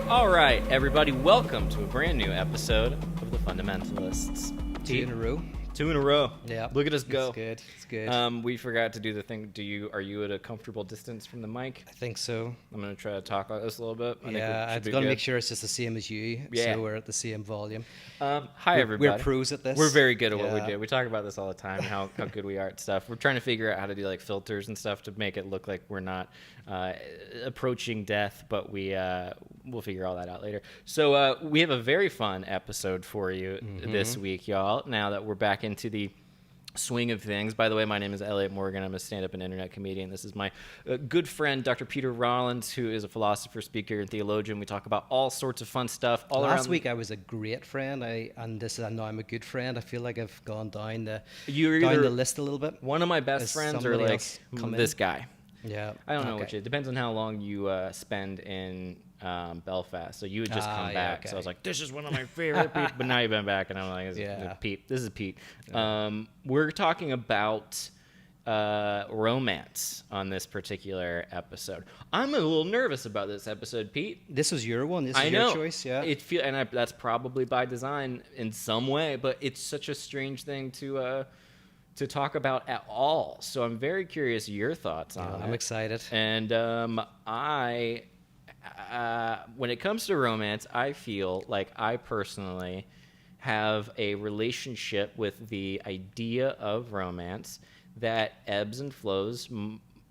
All right, everybody, welcome to a brand new episode of the Fundamentalists. Two in a row. 2 in a row. Yeah. Look at us go. It's good. We forgot to do the thing. Are you at a comfortable distance from the mic? I think so. I'm going to try to talk about this a little bit. I've got to make sure it's just the same as you, Yeah. so we're at the same volume. Hi, everybody. We're pros at this. We're very good at what we do. We talk about this all the time, how good we are at stuff. We're trying to figure out how to do like filters and stuff to make it look like we're not approaching death, but we'll figure all that out later. So we have a very fun episode for you this week, y'all, now that we're back into the swing of things. By the way, my name is Elliott Morgan. I'm a stand-up and internet comedian. This is my good friend, Dr. Peter Rollins, who is a philosopher, speaker, and theologian. We talk about all sorts of fun stuff. Last week I was a great friend, and now I'm a good friend. I feel like I've gone down the list a little bit. One of my best friends or like this guy. Yeah. I don't know which. It depends on how long you spend in Belfast. So you would just come back. Okay. So I was like, this is one of my favorite people. But now you've been back, and I'm like, Pete. This is Pete. Yeah. We're talking about romance on this particular episode. I'm a little nervous about this episode, Pete. This was your one. This is your choice. Yeah. That's probably by design in some way, but it's such a strange thing to talk about at all. So I'm very curious your thoughts on it. I'm excited. And when it comes to romance, I feel like I personally have a relationship with the idea of romance that ebbs and flows,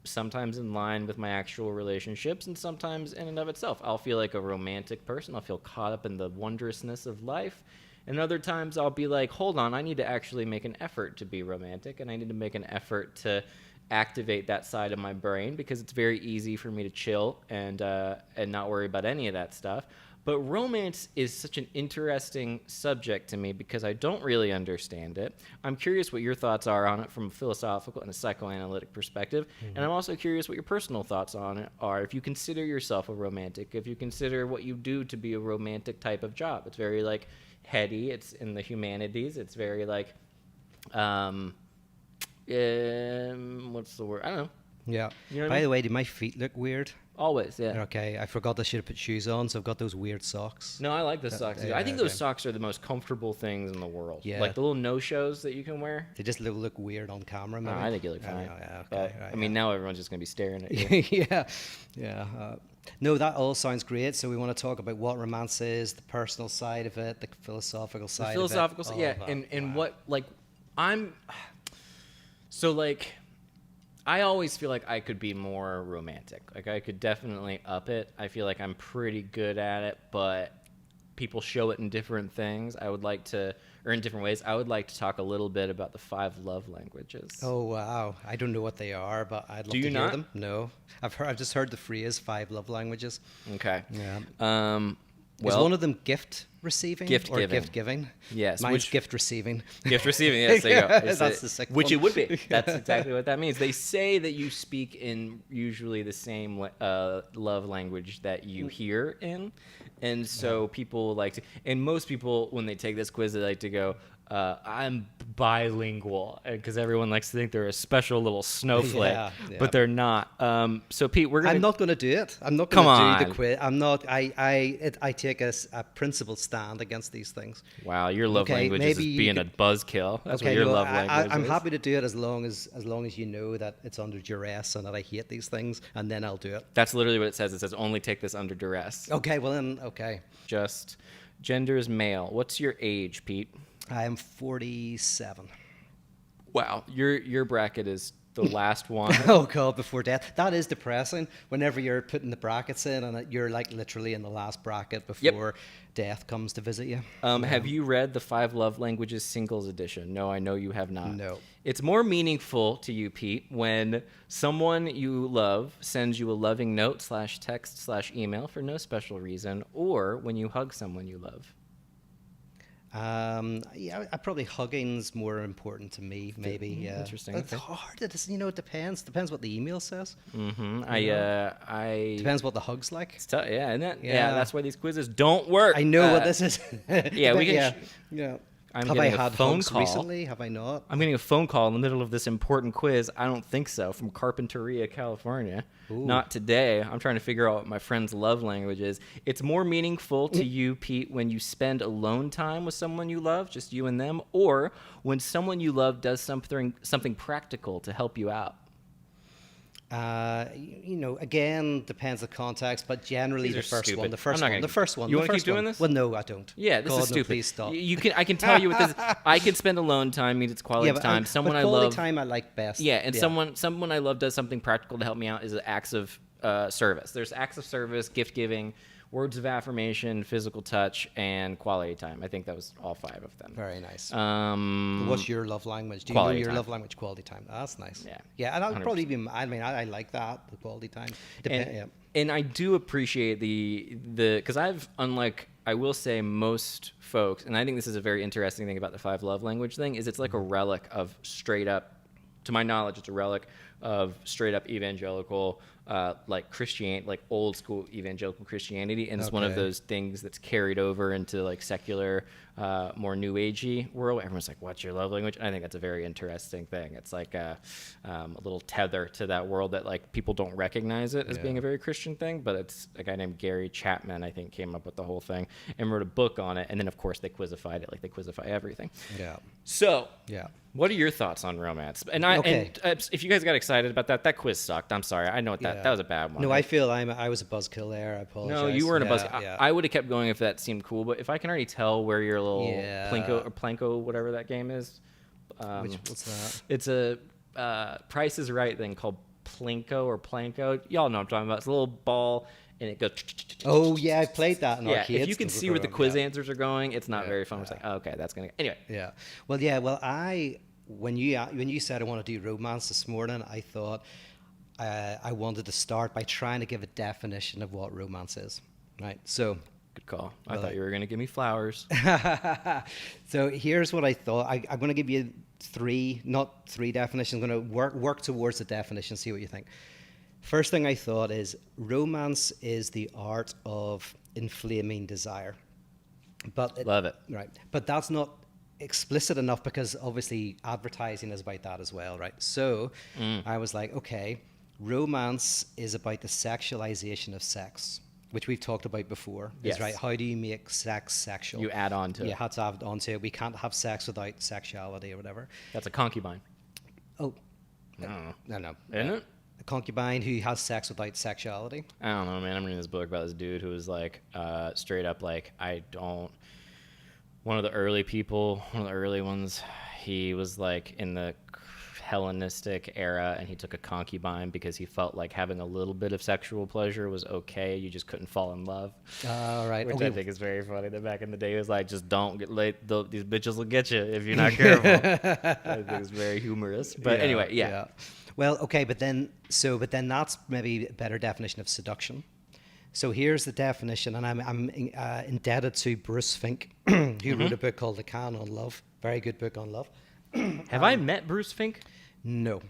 sometimes in line with my actual relationships and sometimes in and of itself. I'll feel like a romantic person. I'll feel caught up in the wondrousness of life. And other times I'll be like, hold on, I need to actually make an effort to be romantic, and I need to make an effort to activate that side of my brain, because it's very easy for me to chill and not worry about any of that stuff. But romance is such an interesting subject to me because I don't really understand it. I'm curious what your thoughts are on it from a philosophical and a psychoanalytic perspective. Mm-hmm. And I'm also curious what your personal thoughts on it are. If you consider yourself a romantic, if you consider what you do to be a romantic type of job. It's very like heady. It's in the humanities. It's very like, what's the word? I don't know. Yeah. You know By the way, do my feet look weird? Always, yeah. Okay, I forgot I should have put shoes on, so I've got those weird socks. No, I like the socks. I think those socks are the most comfortable things in the world. Yeah. Like the little no-shows that you can wear. They just look weird on camera, maybe. No, I think you look fine. I mean, now everyone's just going to be staring at you. Yeah. No, that all sounds great. So we want to talk about what romance is, the personal side of it, the philosophical side of it. Philosophical side, yeah. And what, like, I always feel like I could be more romantic. Like, I could definitely up it. I feel like I'm pretty good at it, but people show it in different things. In different ways. I would like to talk a little bit about the 5 love languages. Oh, wow. I don't know what they are, but I'd love to hear them. No. I've just heard the phrase 5 love languages. Okay. Yeah. Is one of them gift receiving or gift giving? Yes. Mine's gift receiving. Gift receiving, yes, there you go. That's the sixth Which one. it would be. That's exactly what that means. They say that you speak in usually the same love language that you hear in. And so people like to, and most people, when they take this quiz, they like to go, I'm bilingual, because everyone likes to think they're a special little snowflake, but they're not. So Pete, I'm not going to do it. I'm not going to do the quiz. I'm not. I take a principled stand against these things. Wow, your love language is being a buzzkill. That's what your love language is. I'm happy to do it as long as you know that it's under duress and that I hate these things, and then I'll do it. That's literally what it says. It says only take this under duress. Okay, well then, okay. Just gender is male. What's your age, Pete? I am 47. Wow, your bracket is the last one. Oh God, before death. That is depressing. Whenever you're putting the brackets in, and you're like literally in the last bracket before death comes to visit you. Have you read the 5 Love Languages Singles Edition? No, I know you have not. No. It's more meaningful to you, Pete, when someone you love sends you a loving note /text/email for no special reason, or when you hug someone you love. Probably hugging's more important to me, maybe. Yeah. Interesting. It's hard. It depends. Depends what the email says. Mm-hmm. Depends what the hug's like. It's tough, yeah, isn't it? Yeah, that's why these quizzes don't work. I know what this is. Yeah, we can. I'm Have I getting a had phone hugs call. recently? Have I not? I'm getting a phone call in the middle of this important quiz. I don't think so. From Carpinteria, California. Ooh. Not today. I'm trying to figure out what my friend's love language is. It's more meaningful to you, Pete, when you spend alone time with someone you love, just you and them, or when someone you love does something practical to help you out. Again, depends the context, but generally These the are first stupid. one. The first I'm not one. gonna- The first one. You the wanna keep first doing one. this? Well, no, I don't. Yeah, this God, is no, stupid. please stop. I can tell you with this. I can spend alone time means it's quality but time. Someone but I quality love. time I like best. Yeah, and someone I love does something practical to help me out is acts of service. There's acts of service, gift giving, words of affirmation, physical touch, and quality time. I think that was all 5 of them. Very nice. Um, What's your love language? Do you know quality your time. love language? Quality time. That's nice. Yeah. Yeah, and I'll 100%. probably be. I mean, I like that, the quality time. And I do appreciate the because I will say most folks, and I think this is a very interesting thing about the 5 love language thing, is it's like a relic of straight up, to my knowledge, it's a relic of straight up evangelical, like Christianity, like old school evangelical Christianity, and it's one of Okay. those things that's carried over into like secular, more new agey world. Everyone's like, "What's your love language?" And I think that's a very interesting thing. It's like a little tether to that world that like people don't recognize it as being a very Christian thing, but it's a guy named Gary Chapman, I think, came up with the whole thing and wrote a book on it, and then of course they quizzified it, like they quizify everything. Yeah. So, Yeah. what are your thoughts on romance? And Okay. if you guys got excited about that quiz sucked. I'm sorry. I know that was a bad one. No, I feel I was a buzzkill there. I apologize. No, you weren't a buzz. Yeah. I would have kept going if that seemed cool. But if I can already tell where your little Yeah. Planko, whatever that game is, What's that? it's a Price is Right thing called Plinko or Planko. Y'all know what I'm talking about. It's a little ball and it goes. Oh yeah, I've played that in Yeah, arcades. if you can see where the quiz answers are going, it's not very fun. Yeah. It's like, oh, okay, that's gonna. Anyway, Yeah. Well, when you said I want to do romance this morning, I thought I wanted to start by trying to give a definition of what romance is. Right. So. good call. I thought you were gonna give me flowers. So here's what I thought. I'm going to give you not three definitions. I'm going to work towards the definition, see what you think. First thing I thought is romance is the art of inflaming desire. Love it. Right. But that's not explicit enough because obviously advertising is about that as well, right? So I was like, okay, romance is about the sexualization of sex, which we've talked about before. Yes. Is right. How do you make sex sexual? You add on to You it. had to add on to it. We can't have sex without sexuality or whatever. That's a concubine. Oh, I don't know. no. Isn't it? A concubine who has sex without sexuality. I don't know, man. I'm reading this book about this dude who was like, straight up like, one of the early ones, he was like in the Hellenistic era and he took a concubine because he felt like having a little bit of sexual pleasure was okay. You just couldn't fall in love. All right. Which Okay. I think is very funny that back in the day it was like, just don't get late. These bitches will get you if you're not careful. I think it's very humorous. But anyway, yeah. Well, okay, but then that's maybe a better definition of seduction. So here's the definition, and I'm indebted to Bruce Fink, who wrote a book called The Can on Love. Very good book on love. Have I met Bruce Fink? No,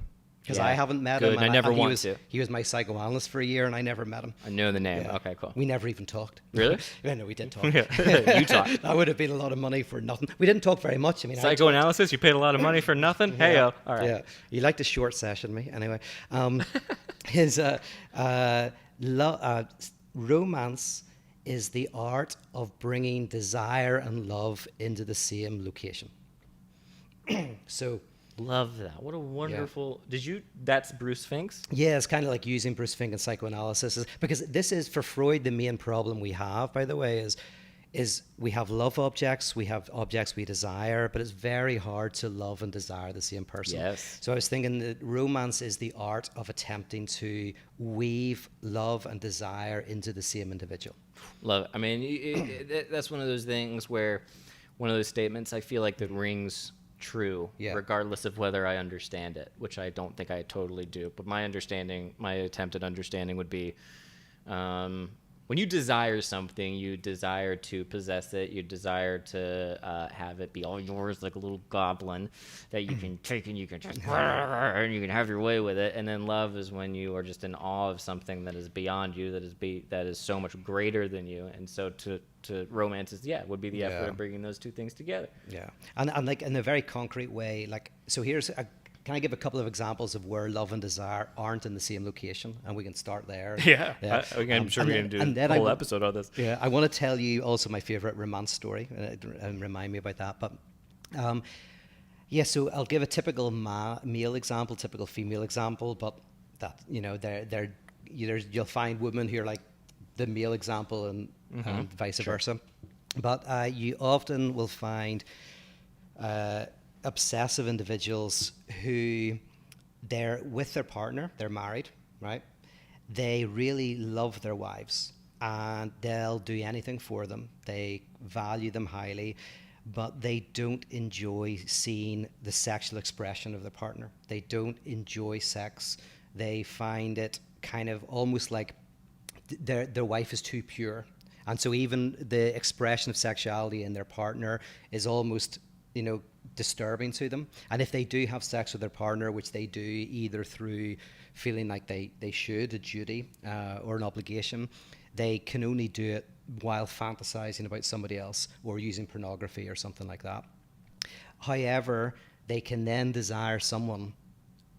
because Yeah, I haven't met good. him. I never he want was, to. He was my psychoanalyst for a year, and I never met him. I know the name. Yeah. Okay, cool. We never even talked. Really? Yeah, no, we did talk. You talked. That would have been a lot of money for nothing. We didn't talk very much. I mean, Psychoanalysis? You paid a lot of money for nothing? Hey-o. All right. Yeah, you like to short session me anyway. His romance is the art of bringing desire and love into the same location. So. Love that. What a wonderful. That's Bruce Fink's? Yeah, it's kind of like using Bruce Fink in psychoanalysis because this is for Freud the main problem we have, by the way, is we have love objects, we have objects we desire, but it's very hard to love and desire the same person. Yes. So I was thinking that romance is the art of attempting to weave love and desire into the same individual. Love it. I mean, that's one of those things where one of those statements I feel like that rings true regardless of whether I understand it, which I don't think I totally do. But my attempted understanding would be when you desire something, you desire to possess it. You desire to have it be all yours, like a little goblin that you can take and you can just and you can have your way with it. And then love is when you are just in awe of something that is beyond you, that is so much greater than you. And so to romance is would be the effort of bringing those two things together. Yeah, and like in a very concrete way, like so. Can I give a couple of examples of where love and desire aren't in the same location, and we can start there. I'm sure we're gonna do a whole episode on this. Yeah, I want to tell you also my favorite romance story, and remind me about that. But so I'll give a typical male example, typical female example, but that you'll find women who are like the male example and vice versa. But you often will find obsessive individuals who they're with their partner, they're married, right? They really love their wives and they'll do anything for them. They value them highly, but they don't enjoy seeing the sexual expression of their partner. They don't enjoy sex. They find it kind of almost like their wife is too pure. And so even the expression of sexuality in their partner is almost, disturbing to them. And if they do have sex with their partner, which they do either through feeling like they should, a duty or an obligation, they can only do it while fantasizing about somebody else or using pornography or something like that. However, they can then desire someone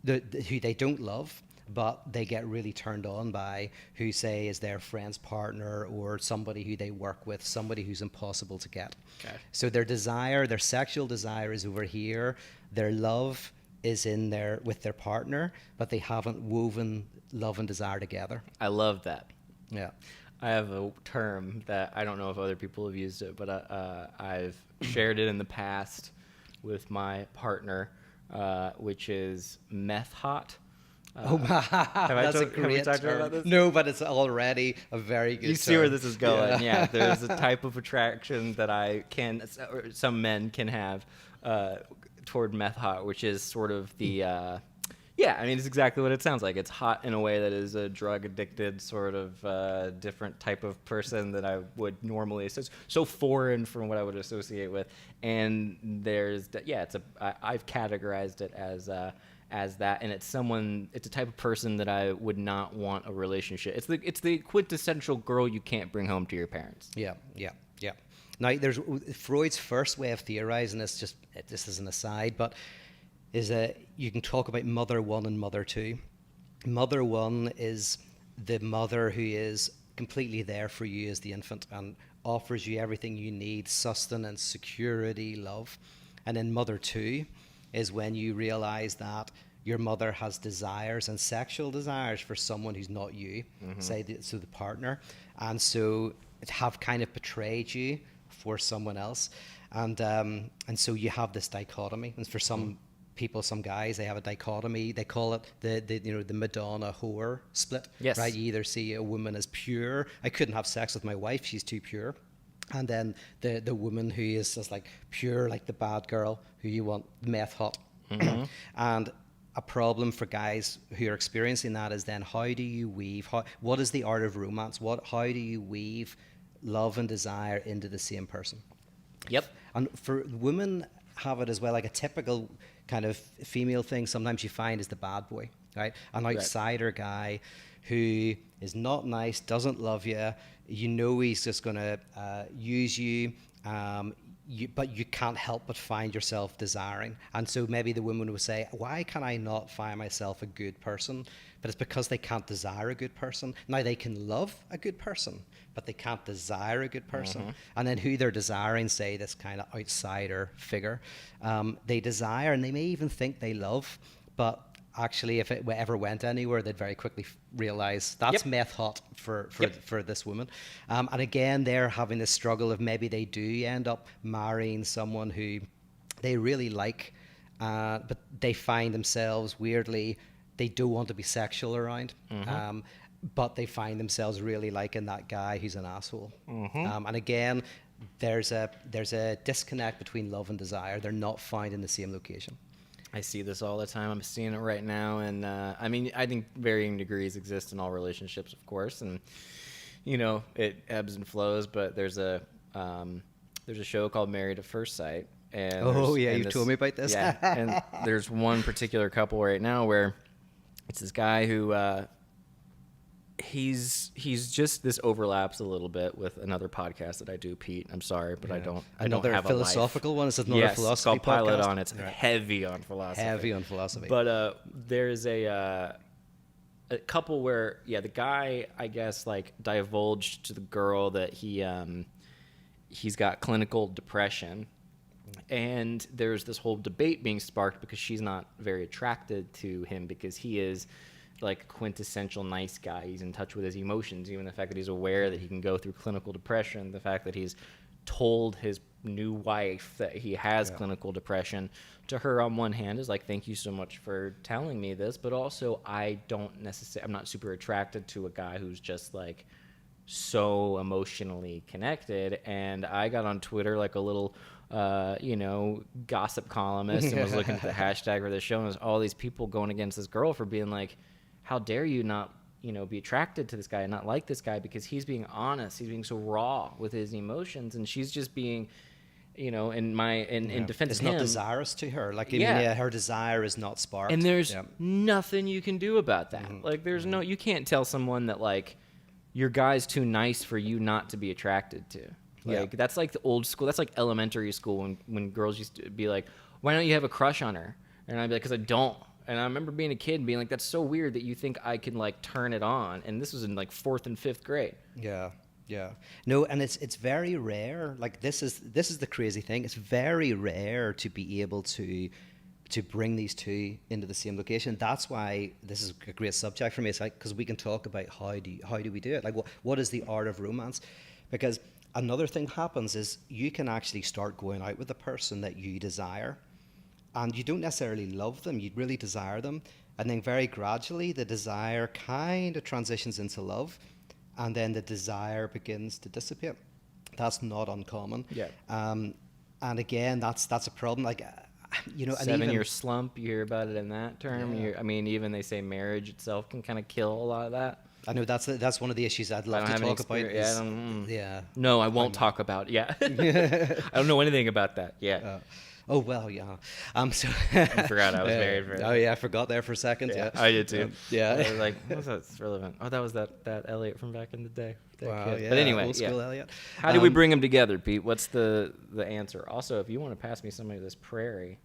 who they don't love, but they get really turned on by, who say is their friend's partner or somebody who they work with, somebody who's impossible to get. Okay. So their sexual desire is over here, their love is in there with their partner, but they haven't woven love and desire together. I love that. Yeah. I have a term that I don't know if other people have used it, but I've shared it in the past with my partner, which is meth hot. That's a great term. About this? No, but it's already a very good You see where this is going. Yeah, there's a type of attraction that some men can have toward meth hot, which is sort of the... it's exactly what it sounds like. It's hot in a way that is a drug-addicted sort of different type of person that I would normally associate. So foreign from what I would associate with. And I've categorized it as that, and it's a type of person that I would not want a relationship. It's the quintessential girl you can't bring home to your parents. Yeah. Now, there's Freud's first way of theorizing this, just as an aside, but is you can talk about mother one and mother two. Mother one is the mother who is completely there for you as the infant and offers you everything you need: sustenance, security, love. And then mother two is when you realize that your mother has desires and sexual desires for someone who's not you, say the partner, and so have kind of betrayed you for someone else, and so you have this dichotomy. And for some people, some guys, they have a dichotomy. They call it the Madonna whore split. Yes. Right. You either see a woman as pure. I couldn't have sex with my wife; she's too pure. And then the woman who is just like pure, like the bad girl who you want meth hot. And a problem for guys who are experiencing that is then how do you weave? What is the art of romance? How do you weave love and desire into the same person? Yep. And for women have it as well, like a typical kind of female thing sometimes you find is the bad boy, right? An outsider guy who is not nice, doesn't love you. You know he's just going to use you, but you can't help but find yourself desiring. And so maybe the woman would say, why can I not find myself a good person? But it's because they can't desire a good person. Now, they can love a good person, but they can't desire a good person. And then who they're desiring, say, this kind of outsider figure, they desire, and they may even think they love, but actually, if it ever went anywhere, they'd very quickly realize that's meth hot for this woman. And again, they're having this struggle of maybe they do end up marrying someone who they really like, but they find themselves weirdly, they don't want to be sexual around. But they find themselves really liking that guy who's an asshole. And again, there's a disconnect between love and desire. They're not found in the same location. I see this all the time. I'm seeing it right now. And I think varying degrees exist in all relationships, of course. And, it ebbs and flows, but there's a show called Married at First Sight, and Oh yeah, you've told me about this. Yeah, and there's one particular couple right now where it's this guy who he's just, this overlaps a little bit with another podcast that I do, Pete. I'm sorry, but I don't Another have philosophical a life. one. Is it another Yes, philosophy it's called Pilot podcast? On. It's heavy on philosophy. Heavy on philosophy. But there's a couple where the guy, I guess, like divulged to the girl that he's got clinical depression, and there's this whole debate being sparked because she's not very attracted to him because he is like quintessential nice guy. He's in touch with his emotions, even the fact that he's aware that he can go through clinical depression, the fact that he's told his new wife that he has clinical depression. To her, on one hand, is like, thank you so much for telling me this, but also I'm not super attracted to a guy who's just like so emotionally connected. And I got on Twitter like a little gossip columnist and was looking at the hashtag for the show, and there's all these people going against this girl for being like, how dare you not be attracted to this guy and not like this guy because he's being honest, he's being so raw with his emotions, and she's just being in defense it's of him, not desirous to her. Like, her desire is not sparked. And there's nothing you can do about that. Like, there's you can't tell someone that like your guy's too nice for you not to be attracted to. Like, that's like the old school. That's like elementary school when girls used to be like, why don't you have a crush on her? And I'd be like, because I don't. And I remember being a kid and being like, that's so weird that you think I can like turn it on. And this was in like 4th and 5th grade. Yeah. No, and it's very rare. Like, this is the crazy thing. It's very rare to be able to bring these two into the same location. That's why this is a great subject for me. It's like, because we can talk about how do we do it? Like, what is the art of romance? Because another thing happens is you can actually start going out with a person that you desire, and you don't necessarily love them, you really desire them, and then very gradually the desire kind of transitions into love, and then the desire begins to dissipate. That's not uncommon. Yeah. And again, that's a problem. Like, 7-year slump, you hear about it in that term. I mean, even they say marriage itself can kind of kill a lot of that. I know that's one of the issues I'd love to talk about. No, I won't talk about. Yeah. I don't know anything about that. Yeah. Oh well, yeah. So I forgot I was married. Oh yeah, I forgot there for a second. Yeah, I did too. Yeah. I was like, what's that relevant? Oh, that was that Elliott from back in the day. Wow, yeah. But anyway, old school Elliott. How do we bring them together, Pete? What's the answer? Also, if you want to pass me some of this prairie.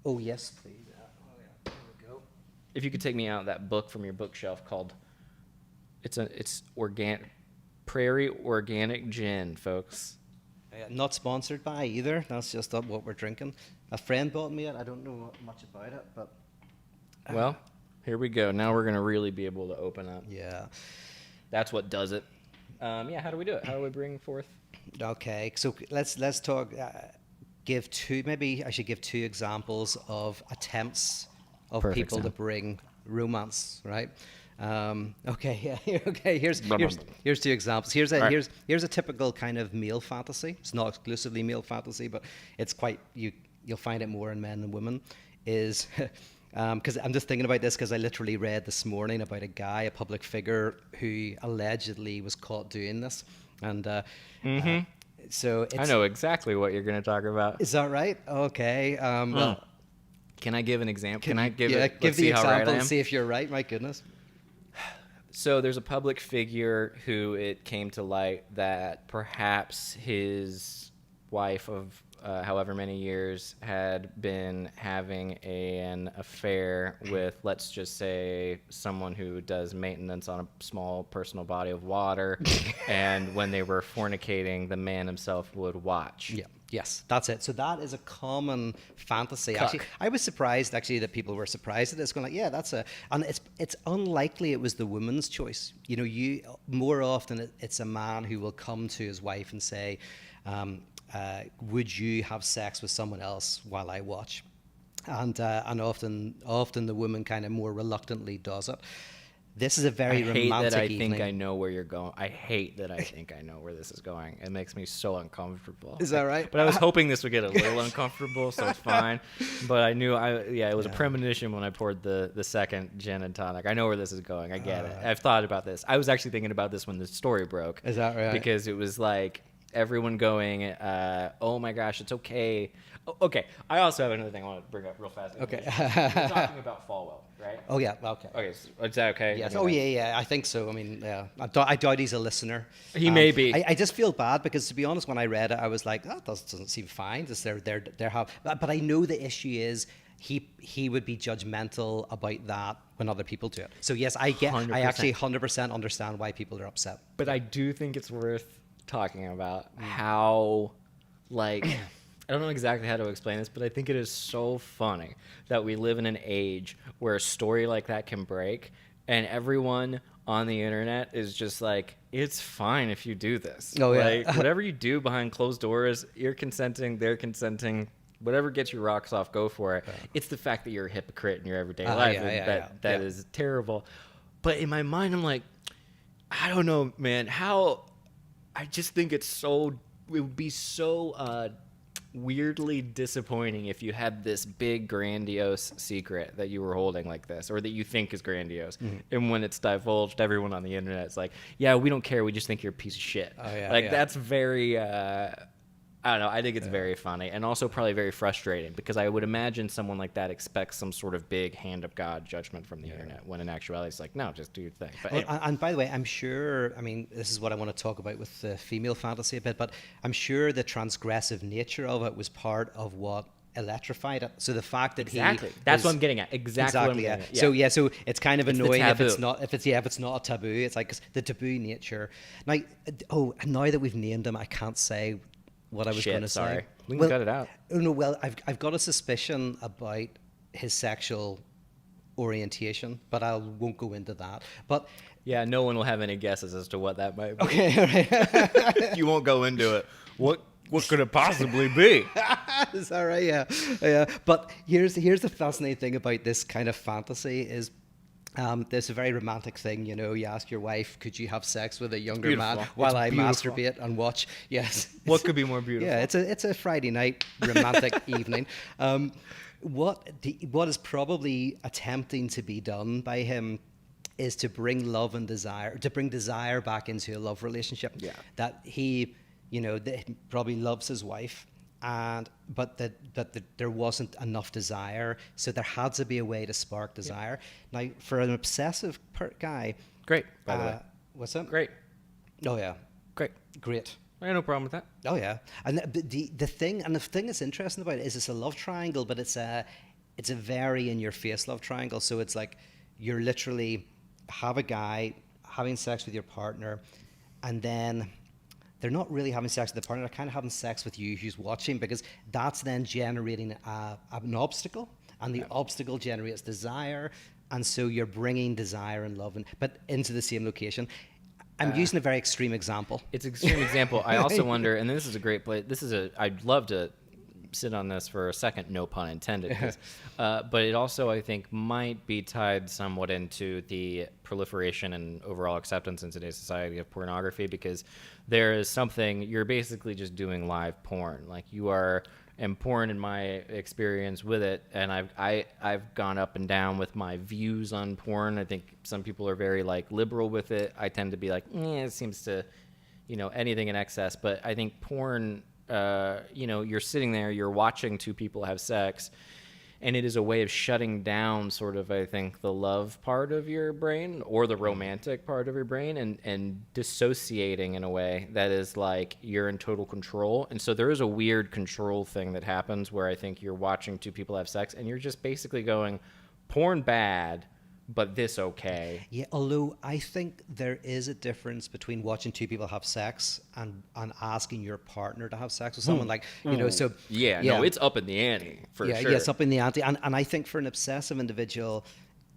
Oh yes, please. Oh yeah. There we go. If you could take me out that book from your bookshelf called it's organic Prairie Organic Gin, folks. Not sponsored by either. That's just what we're drinking. A friend bought me it. I don't know much about it, but well, here we go. Now we're gonna really be able to open up. Yeah, that's what does it. How do we do it? How do we bring forth? Okay, so let's talk. Give two. Maybe I should give 2 examples of attempts of people to bring romance, right? Okay, yeah, okay. Here's 2 examples. Here's a typical kind of male fantasy. It's not exclusively male fantasy, but it's quite you'll find it more in men than women. Is because I'm just thinking about this because I literally read this morning about a public figure who allegedly was caught doing this, and so I know exactly what you're going to talk about. Is that right? Okay. Well, can I give an example? Can I give give the example and see if you're right? My goodness. So there's a public figure who it came to light that perhaps his wife of however many years had been having an affair with, let's just say, someone who does maintenance on a small personal body of water. And when they were fornicating, the man himself would watch. Yeah. Yes, that's it. So that is a common fantasy. Cuck. Actually, I was surprised that people were surprised at this. Going like, yeah, and it's unlikely it was the woman's choice. More often it's a man who will come to his wife and say, would you have sex with someone else while I watch? And often the woman kind of more reluctantly does it. This is a very I hate romantic that I evening. think I know where you're going. I hate that I think I know where this is going. It makes me so uncomfortable. Is that right? But I was hoping this would get a little uncomfortable, so it's fine. But I knew it was a premonition when I poured the second gin and tonic. I know where this is going. I get it. I've thought about this. I was actually thinking about this when the story broke. Is that right? Because it was like everyone going, oh my gosh, it's okay. Oh, okay. I also have another thing I want to bring up real fast. Okay. We're talking about Falwell, right? Oh yeah. Okay. Okay. So is that okay? Yes. I mean, Yeah. I think so. I mean, yeah. I doubt he's a listener. He may be. I just feel bad because, to be honest, when I read it, I was like, that doesn't seem fine. Just but I know the issue is he would be judgmental about that when other people do it. So yes, I 100%. actually 100% understand why people are upset. But I do think it's worth talking about how, like, I don't know exactly how to explain this, but I think it is so funny that we live in an age where a story like that can break, and everyone on the internet is just like, it's fine if you do this. Oh, yeah. Like, whatever you do behind closed doors, you're consenting, they're consenting. Whatever gets your rocks off, go for it. Yeah. It's the fact that you're a hypocrite in your everyday life that is terrible. But in my mind, I'm like, I don't know, man. I just think it would be so weirdly disappointing if you had this big grandiose secret that you were holding like this, or that you think is grandiose, and when it's divulged, everyone on the internet is like, yeah, we don't care, we just think you're a piece of shit. That's very I don't know. I think it's very funny, and also probably very frustrating, because I would imagine someone like that expects some sort of big hand of God judgment from the internet, when in actuality it's like, no, just do your thing. But anyway. And by the way, I'm sure, I mean, this is what I want to talk about with the female fantasy a bit, but I'm sure the transgressive nature of it was part of what electrified it. So the fact that that's what I'm getting at. Exactly what I'm getting at. Yeah. So it's kind of annoying if it's not a taboo. It's like the taboo nature. Now, now that we've named him, I can't say what I was going to say. We can cut it out. No, well, I've got a suspicion about his sexual orientation, but I won't go into that. But yeah, no one will have any guesses as to what that might be. Okay, all right. You won't go into it. What could it possibly be? Is that right? Yeah. But here's the fascinating thing about this kind of fantasy is, there's a very romantic thing, you ask your wife, could you have sex with a younger man while I masturbate and watch? Yes. What could be more beautiful? Yeah, it's a Friday night romantic evening. What is probably attempting to be done by him is to bring love and desire back into a love relationship. Yeah. That he, probably loves his wife, but that there wasn't enough desire, so there had to be a way to spark desire. Yeah. Now, for an obsessive guy, great. By the way, what's that? Great. Oh yeah, great. I have no problem with that. Oh yeah, and the thing that's interesting about it is it's a love triangle, but it's a very in your face love triangle. So it's like you're literally have a guy having sex with your partner, and then they're not really having sex with the partner, they're kind of having sex with you who's watching, because that's then generating an obstacle, and the obstacle generates desire, and so you're bringing desire and love but into the same location. I'm using a very extreme example. It's an extreme example. I also wonder, and this is a great place, I'd love to sit on this for a second, no pun intended, but it also, I think, might be tied somewhat into the proliferation and overall acceptance in today's society of pornography, because there is something, you're basically just doing live porn. Like, you are, and porn, in my experience with it, and I've gone up and down with my views on porn. I think some people are very liberal with it. I tend to be like, it seems to, anything in excess. But I think porn, you're sitting there, you're watching two people have sex, and it is a way of shutting down sort of, I think, the love part of your brain, or the romantic part of your brain, and dissociating in a way that is like you're in total control. And so there is a weird control thing that happens where I think you're watching two people have sex and you're just basically going, porn bad, but this okay. Yeah, although I think there is a difference between watching two people have sex and asking your partner to have sex with someone, so... Yeah, no, it's up in the ante, for sure. Yeah, it's up in the ante. And I think for an obsessive individual,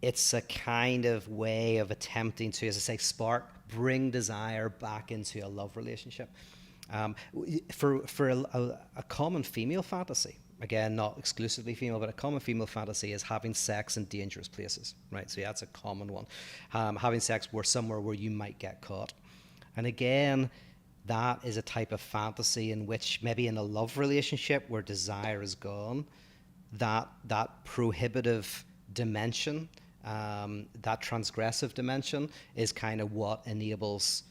it's a kind of way of attempting to, as I say, bring desire back into a love relationship. For a common female fantasy, again, not exclusively female, but a common female fantasy is having sex in dangerous places, right? So that's a common one. Having sex somewhere where you might get caught. And again, that is a type of fantasy in which maybe in a love relationship where desire is gone, that prohibitive dimension, that transgressive dimension is kind of what enables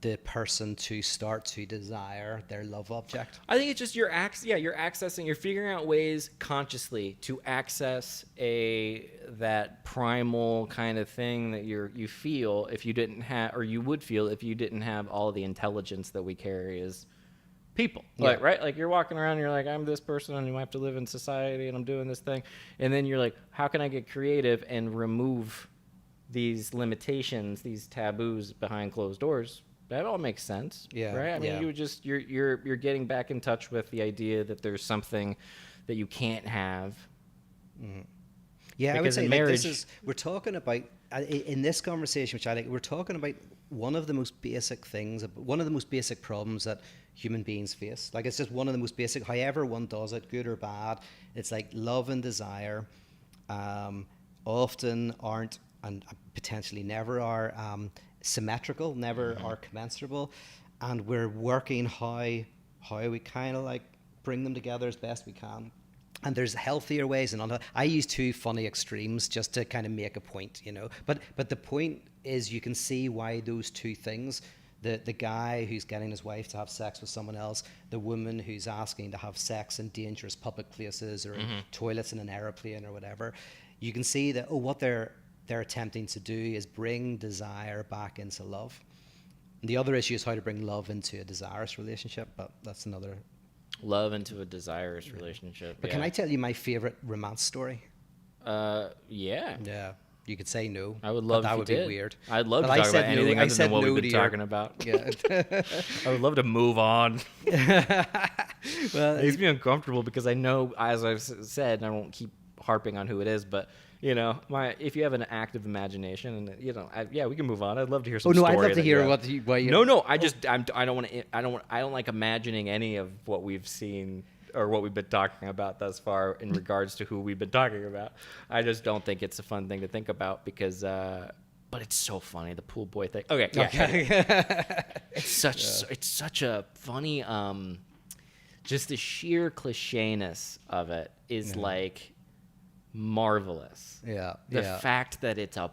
the person to start to desire their love object. I think it's just you're accessing, you're figuring out ways consciously to access that primal kind of thing that you feel if you didn't have, or you would feel if you didn't have all the intelligence that we carry as people. Yeah. Like, right? Like you're walking around and you're like, I'm this person and I have to live in society and I'm doing this thing. And then you're like, how can I get creative and remove these limitations, these taboos behind closed doors? That all makes sense. Yeah. Right? I mean, Yeah. you're getting back in touch with the idea that there's something that you can't have. Mm-hmm. Yeah, I would say like we're talking about in this conversation, which I like, we're talking about one of the most basic things, one of the most basic problems that human beings face. Like it's just one of the most basic, however one does it, good or bad. It's like love and desire often aren't, and potentially never are, symmetrical, never are commensurable, and we're working how we kind of like bring them together as best we can. And there's healthier ways, and I use two funny extremes just to kind of make a point, you know. But the point is, you can see why those two things, the guy who's getting his wife to have sex with someone else, the woman who's asking to have sex in dangerous public places or in toilets in an airplane or whatever, you can see that what they're attempting to do is bring desire back into love. And the other issue is how to bring love into a desirous relationship, but that's another. Love into a desirous relationship. But can I tell you my favorite romance story? Yeah. Yeah. You could say no. I would love that if would you be did. weird. I'd love But to talk about anything other than what we've been talking about. Yeah. I would love to move on. Well, It makes me uncomfortable because I know, as I've said, and I won't keep harping on who it is, but you know, if you have an active imagination, and you know, we can move on. I'd love to hear some. Oh no, story I'd love to hear what you. No, I don't like imagining any of what we've seen or what we've been talking about thus far in regards to who we've been talking about. I just don't think it's a fun thing to think about because, but it's so funny, the pool boy thing. Okay. It's such a funny, just the sheer clichéness of it is like marvelous. Yeah. The fact that it's a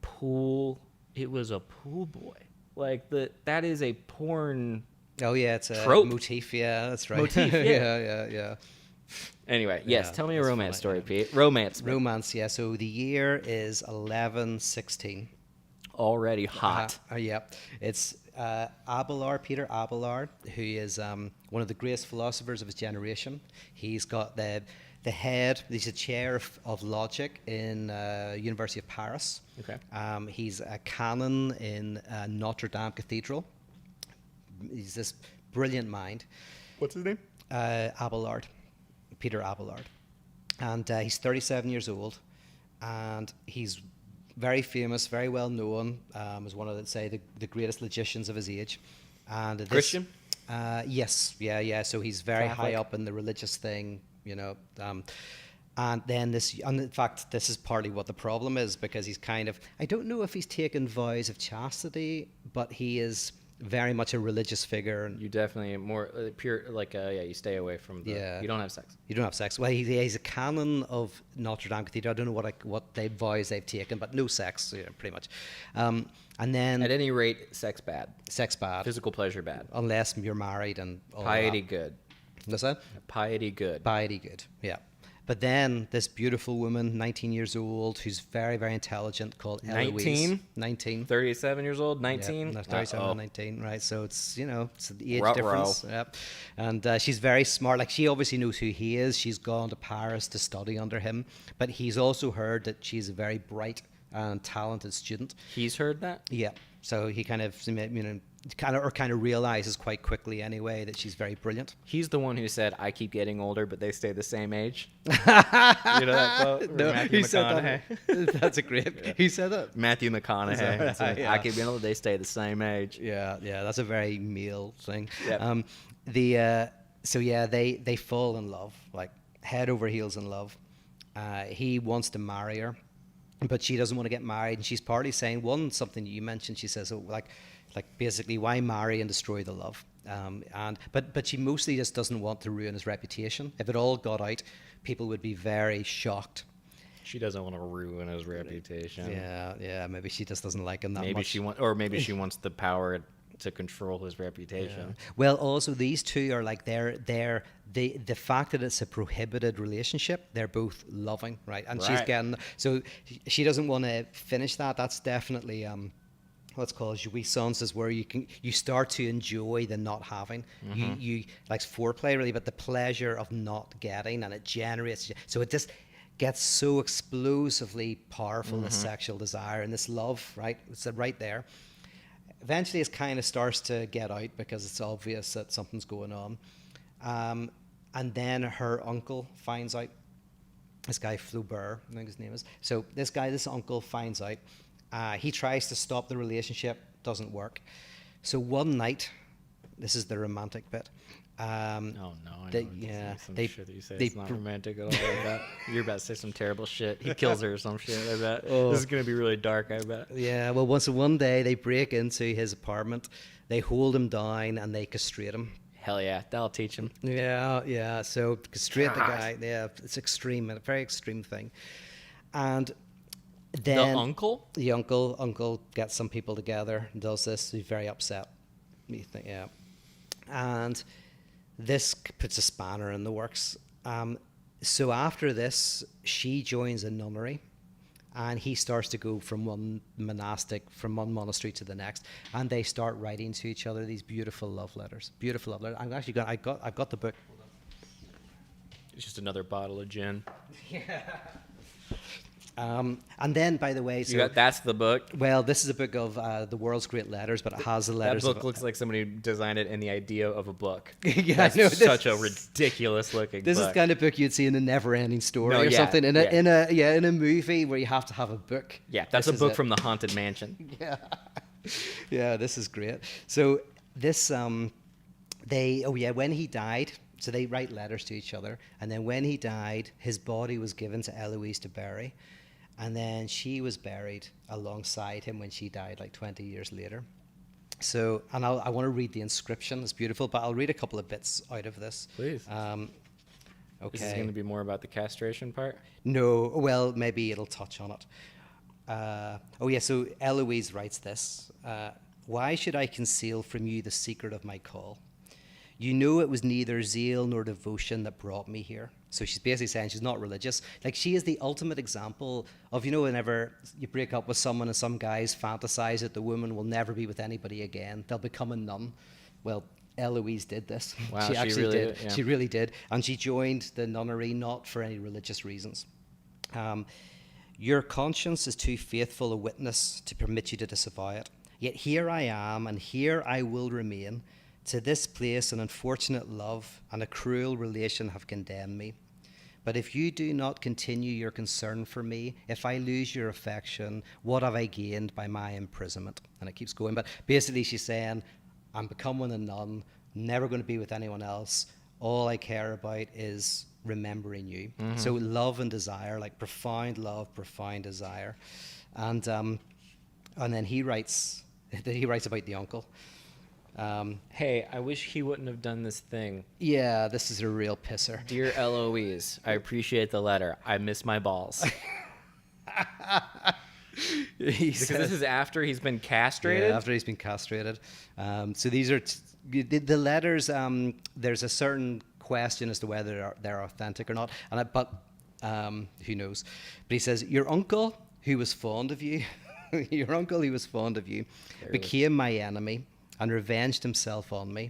pool, it was a pool boy. Like that is a porn. Oh yeah, it's a trope. motif. Yeah, that's right. Motif, yeah. Anyway, yes, Yeah, tell me a that's romance funny, story, Pete. Romance. Romance. Yeah. So the year is 1116. Already hot. Yeah. It's Abelard, Peter Abelard, who is one of the greatest philosophers of his generation. He's got the head. He's a chair of logic in University of Paris. Okay. He's a canon in Notre Dame Cathedral. He's this brilliant mind. What's his name? Abelard, Peter Abelard, and he's 37 years old, and he's very famous, very well known as one of the greatest logicians of his age. And Christian? Yes, yeah. So he's very Catholic? high up in the religious thing, you know. And then and in fact, this is partly what the problem is, because he's kind of, I don't know if he's taken vows of chastity, but he is very much a religious figure. And You definitely more pure, like, you stay away from the, you don't have sex. You don't have sex. Well, he's a canon of Notre Dame Cathedral. I don't know what they vows they've taken, but no sex, pretty much. And then At any rate, sex bad. sex bad, Physical pleasure bad. unless you're married and all Piety that. good. What's that? Piety good. Piety good. Yeah. But then this beautiful woman, 19 years old, who's very, very intelligent, called Eloise. 19? 19. 37 years old, 19? Yeah, 37 and 19, right? So it's, it's the age Ruh-roh. difference. Yep. And she's very smart. Like, she obviously knows who he is. She's gone to Paris to study under him. But he's also heard that she's a very bright and talented student. He's heard that? Yeah. So he kind of, kind of realizes quite quickly anyway that she's very brilliant. He's the one who said, I keep getting older, but they stay the same age. You know that quote? No, Matthew he said McConaughey. that. That's a great. He said that. Matthew McConaughey. Right? Said, Yeah. I keep getting older, they stay the same age. Yeah, that's a very male thing. Yep. So yeah, they fall in love, like head over heels in love. He wants to marry her, but she doesn't want to get married, and she's partly saying something that you mentioned. She says, "Oh, like basically, why marry and destroy the love?" But she mostly just doesn't want to ruin his reputation. If it all got out, people would be very shocked. She doesn't want to ruin his reputation. Yeah. Maybe she just doesn't like him that Maybe much. maybe she wants the power to control his reputation. Yeah. Well, also these two are like the fact that it's a prohibited relationship. They're both loving, right? And she's Right. getting, so she doesn't want to finish that. That's definitely what's called jouissance, is where you start to enjoy the not having. You like foreplay really, but the pleasure of not getting, and it generates. So it just gets so explosively powerful, this sexual desire and this love, right? It's right there. Eventually, it kind of starts to get out because it's obvious that something's going on. And then her uncle finds out. This guy Flaubert, I think his name is. So this uncle finds out. He tries to stop the relationship, doesn't work. So one night, this is the romantic bit. Oh no! I They, know yeah, some they, shit that you say they it's not pr- romantic at all. I bet you're about to say some terrible shit. He kills her or some shit. I bet Oh. this is gonna be really dark. I bet. Yeah, well, one day they break into his apartment, they hold him down, and they castrate him. Hell yeah, that'll teach him. Yeah. So castrate the God. guy. Yeah, it's extreme, a very extreme thing. And then The uncle? the uncle gets some people together and does this. He's very upset. You think, yeah. And this puts a spanner in the works. So after this, she joins a nunnery, and he starts to go from one monastery to the next, and they start writing to each other these beautiful love letters. Beautiful love letters. I've got the book. It's just another bottle of gin. And then, by the way, That's the book. well, this is a book of the world's great letters, but it has the That letters. book looks like somebody designed it in the idea of a book. Yeah, That's I know, such a ridiculous looking This is book. the kind of book you'd see in a never-ending story No, or yeah, something. In yeah. a movie where you have to have a book. Yeah, that's This a is book it. from the Haunted Mansion. Yeah, this is great. So this when he died, so they write letters to each other, and then when he died, his body was given to Eloise to bury, and then she was buried alongside him when she died, like 20 years later. So, and I want to read the inscription. It's beautiful, but I'll read a couple of bits out of this. Please. Okay. Is this going to be more about the castration part? No, well, maybe it'll touch on it. So Eloise writes this. Why should I conceal from you the secret of my call? You know it was neither zeal nor devotion that brought me here. So she's basically saying she's not religious. Like, she is the ultimate example of, whenever you break up with someone and some guys fantasize that the woman will never be with anybody again, they'll become a nun. Well, Eloise did this. Wow, she she actually really did. did, yeah. She really did. And she joined the nunnery not for any religious reasons. Your conscience is too faithful a witness to permit you to disavow it. Yet here I am, and here I will remain. To this place an unfortunate love and a cruel relation have condemned me. But if you do not continue your concern for me, if I lose your affection, what have I gained by my imprisonment? And it keeps going. But basically she's saying, I'm becoming a nun, never going to be with anyone else. All I care about is remembering you. Mm-hmm. So love and desire, like profound love, profound desire. And then he writes about the uncle. Hey, I wish he wouldn't have done this thing. Yeah, this is a real pisser. Dear Eloise, I appreciate the letter. I miss my balls. Because this is after he's been castrated? Yeah, after he's been castrated. So these are the letters. There's a certain question as to whether they're authentic or not, but who knows? But he says, your uncle, who was fond of you, became my enemy and revenged himself on me.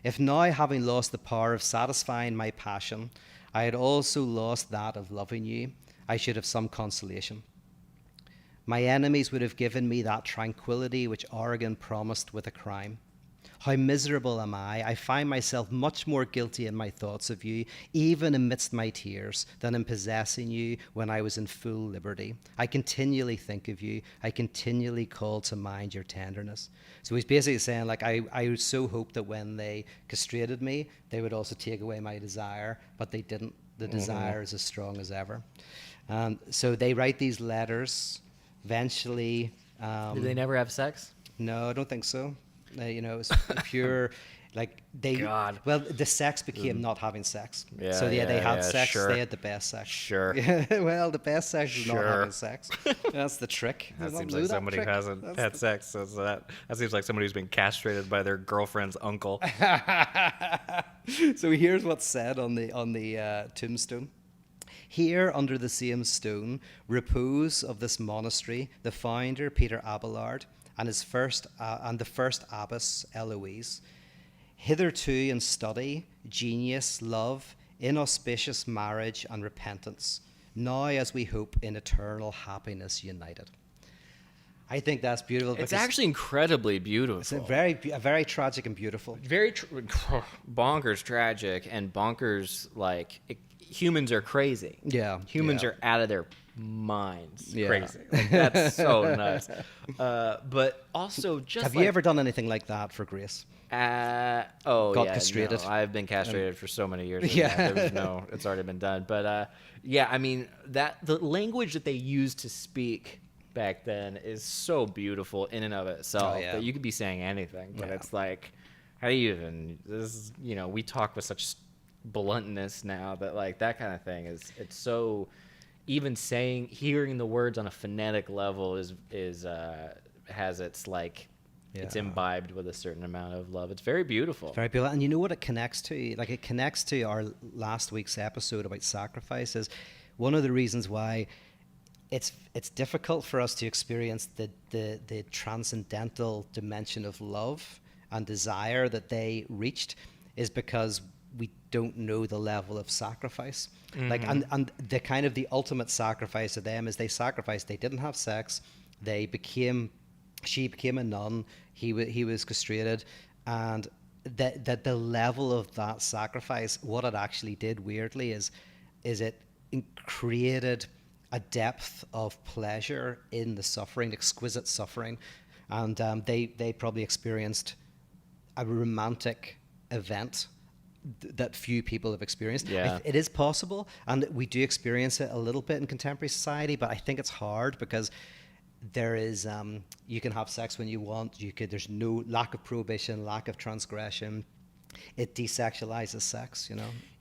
If now, having lost the power of satisfying my passion, I had also lost that of loving you, I should have some consolation. My enemies would have given me that tranquility which Oregon promised with a crime. How miserable am I? I find myself much more guilty in my thoughts of you, even amidst my tears, than in possessing you when I was in full liberty. I continually think of you. I continually call to mind your tenderness. So he's basically saying, like, I so hoped that when they castrated me, they would also take away my desire, but they didn't. The desire is as strong as ever. So they write these letters. Eventually, Did they never have sex? no, I don't think so. It was pure, like they. God. Well, the sex became not having sex. Yeah, So they yeah, had yeah, sex. sure. They had the best sex. Sure. Yeah, well, the best sex is not Sure. having sex. That's the trick. That They don't seems know like that somebody who trick. hasn't That's had sex. So that seems like somebody who's been castrated by their girlfriend's uncle. So here's what's said on the tombstone. Here, under the same stone, repose of this monastery the founder Peter Abelard and the first abbess Eloise. Hitherto in study, genius, love, inauspicious marriage and repentance. Now, as we hope, in eternal happiness united. I think that's beautiful. It's because actually incredibly beautiful. it's a very tragic and beautiful. Very bonkers tragic and bonkers humans are crazy. Yeah, Humans yeah. are out of their minds Yeah. crazy. Like, that's so nuts. But also just Have you ever done anything like that for Grace? Got castrated? No, I've been castrated for so many years. Yeah. There was no, it's already been done. But yeah, I mean the language that they used to speak back then is so beautiful in and of itself Oh, yeah. that you could be saying anything, but Yeah. it's like, how do you even? This is, we talk with such bluntness now that like that kind of thing it's so, even hearing the words on a phonetic level is has its like. It's Yeah. imbibed with a certain amount of love. It's very beautiful. Very beautiful. And you know what it connects to? Like, it connects to our last week's episode about sacrifices. One of the reasons why it's difficult for us to experience the transcendental dimension of love and desire that they reached is because we don't know the level of sacrifice. Like, and the kind of the ultimate sacrifice of them is they sacrificed. They didn't have sex. She became a nun. He was castrated, and that the level of that sacrifice, what it actually did weirdly is it created a depth of pleasure in the suffering, exquisite suffering, and they probably experienced a romantic event that few people have experienced. Yeah. It is possible, and we do experience it a little bit in contemporary society, but I think it's hard because there is you can have sex when you want. There's no lack of prohibition, lack of transgression. It desexualizes sex,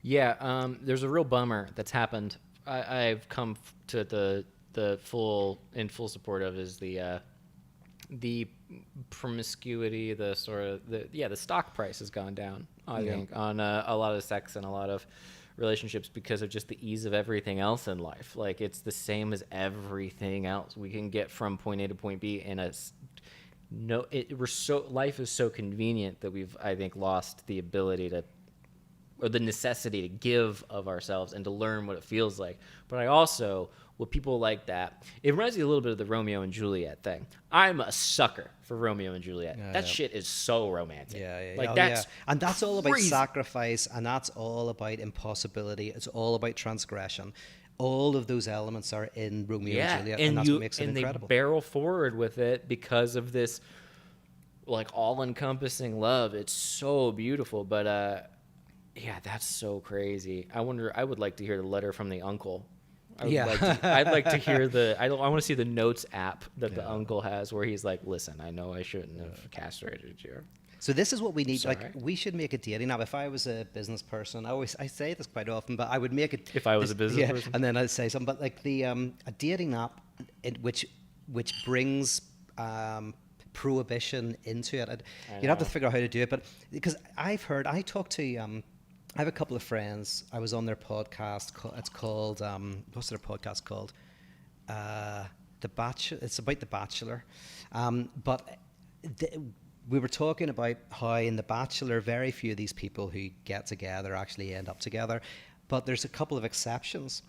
Yeah, there's a real bummer that's happened. I've come to the full support of is the promiscuity, the stock price has gone down. I think on a lot of sex and a lot of relationships because of just the ease of everything else in life. Like, it's the same as everything else. We can get from point A to point B in life is so convenient that we've, I think, lost the ability or the necessity to give of ourselves and to learn what it feels like. But I also, with people like that, it reminds me a little bit of the Romeo and Juliet thing. I'm a sucker for Romeo and Juliet. That shit is so romantic. And that's all about crazy. sacrifice, and that's all about impossibility. It's all about transgression. All of those elements are in Romeo and Juliet, and that's what makes it incredible. They barrel forward with it because of this, like, all-encompassing love. It's so beautiful, but yeah, that's so crazy. I would like to hear the letter from the uncle. I'd like to hear I want to see the notes app that the uncle has where he's like, listen, I know I shouldn't have castrated you. So this is what we need. Sorry. Like, we should make a dating app. If I was a business person, I say this quite often, but I would make it. If I was a business person, and then I'd say something. But like a dating app, which brings prohibition into it. You'd have to figure out how to do it. But because I talked to. I have a couple of friends. I was on their podcast. It's called, what's their podcast called? The Bachelor. It's about The Bachelor. But we were talking about how in The Bachelor, very few of these people who get together actually end up together. But there's a couple of exceptions.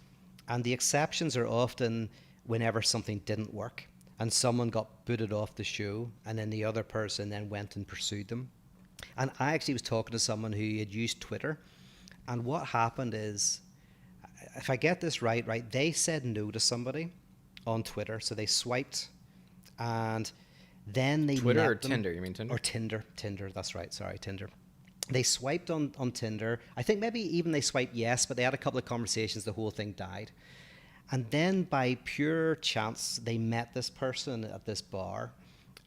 And the exceptions are often whenever something didn't work and someone got booted off the show and then the other person then went and pursued them. And I actually was talking to someone who had used Twitter, and what happened is, if I get this right, they said no to somebody on Twitter, so they swiped, and then they Twitter met or them, Tinder? You mean Tinder? or Tinder. That's right. Sorry, Tinder. They swiped on Tinder. I think maybe even they swiped yes, but they had a couple of conversations. The whole thing died. And then by pure chance, they met this person at this bar,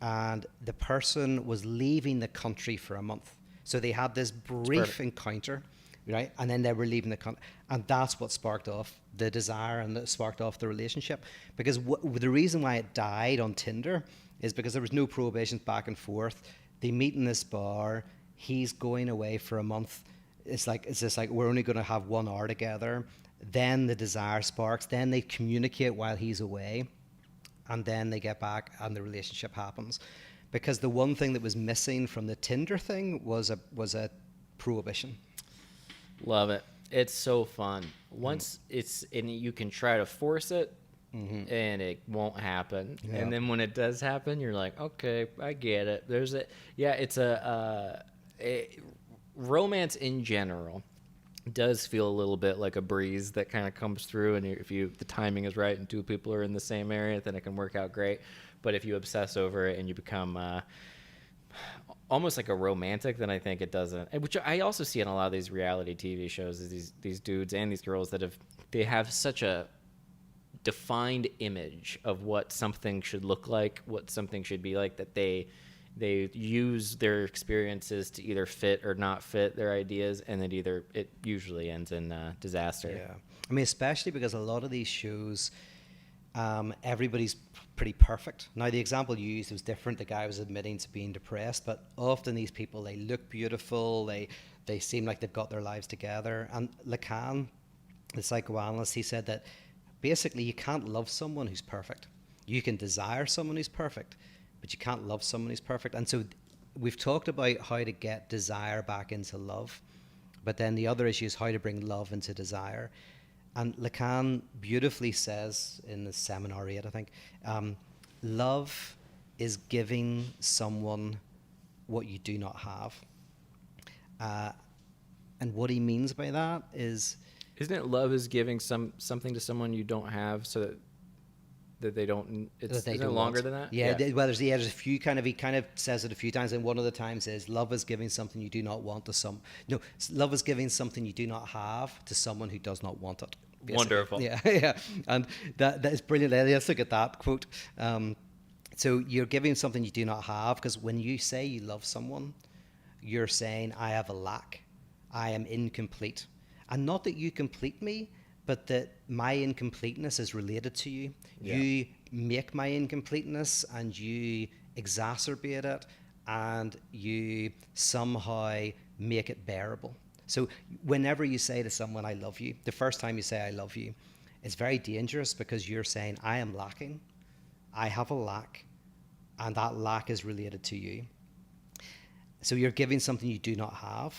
and the person was leaving the country for a month. So they had this brief encounter, right? And then they were leaving the country. And that's what sparked off the desire and that sparked off the relationship. Because the reason why it died on Tinder is because there was no prohibitions back and forth. They meet in this bar. He's going away for a month. It's just like we're only going to have 1 hour together. Then the desire sparks. Then they communicate while he's away, and then they get back, and the relationship happens. Because the one thing that was missing from the Tinder thing was a prohibition. Love it. It's so fun. Once it's and you can try to force it, and it won't happen. Yeah. And then when it does happen, you're like, okay, I get it. It's romance in general does feel a little bit like a breeze that kind of comes through, and if the timing is right and 2 people are in the same area, then it can work out great. But if you obsess over it and you become almost like a romantic, then I think it doesn't. Which I also see in a lot of these reality TV shows, is these dudes and these girls that they have such a defined image of what something should look like, what something should be like, that they use their experiences to either fit or not fit their ideas, and it usually ends in disaster. Yeah, I mean, especially because a lot of these shows, everybody's pretty perfect. Now, the example you used was different. The guy was admitting to being depressed, but often these people, they look beautiful. They seem like they've got their lives together. And Lacan, the psychoanalyst, he said that basically you can't love someone who's perfect. You can desire someone who's perfect, but you can't love someone who's perfect. And so we've talked about how to get desire back into love, but then the other issue is how to bring love into desire. And Lacan beautifully says in the Seminar 8, I think, love is giving someone what you do not have. And what he means by that is... Isn't it love is giving something to someone you don't have, so that they don't... Isn't it longer than that? Yeah, well, there's a few he kind of says it a few times, and one of the times is love is giving something you do not want to love is giving something you do not have to someone who does not want it. Basically. Wonderful. Yeah, yeah, and that is brilliant. Let's look at that quote. So you're giving something you do not have, because when you say you love someone, you're saying, I have a lack, I am incomplete. And not that you complete me, but that my incompleteness is related to you. Yeah. You make my incompleteness, and you exacerbate it, and you somehow make it bearable. So whenever you say to someone, I love you, the first time you say I love you, it's very dangerous, because you're saying, I am lacking, I have a lack, and that lack is related to you. So you're giving something you do not have,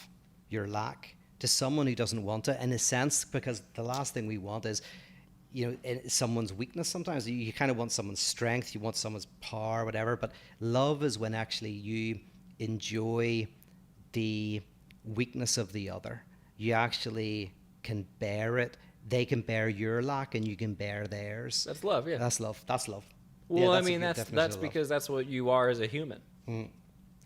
your lack, to someone who doesn't want it, in a sense, because the last thing we want is, someone's weakness. Sometimes you kind of want someone's strength, you want someone's power, whatever, but love is when actually you enjoy the weakness of the other. You actually can bear it. They can bear your lack, and you can bear theirs. That's love, yeah. That's love. Well, I mean, that's because that's what you are as a human.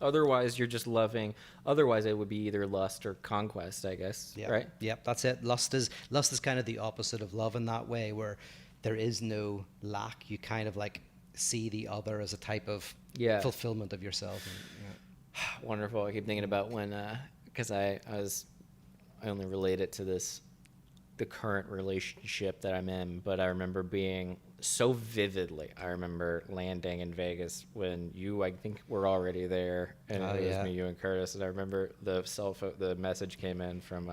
Otherwise, you're just loving. Otherwise, it would be either lust or conquest, I guess. Yep. Right? Yep, that's it. Lust is kind of the opposite of love in that way, where there is no lack. You kind of like see the other as a type of fulfillment of yourself. And, Wonderful. I keep thinking about when, because I only relate it to the current relationship that I'm in, but I remember being so vividly. I remember landing in Vegas when I think were already there, and it was me, you, and Curtis. And I remember the message came in from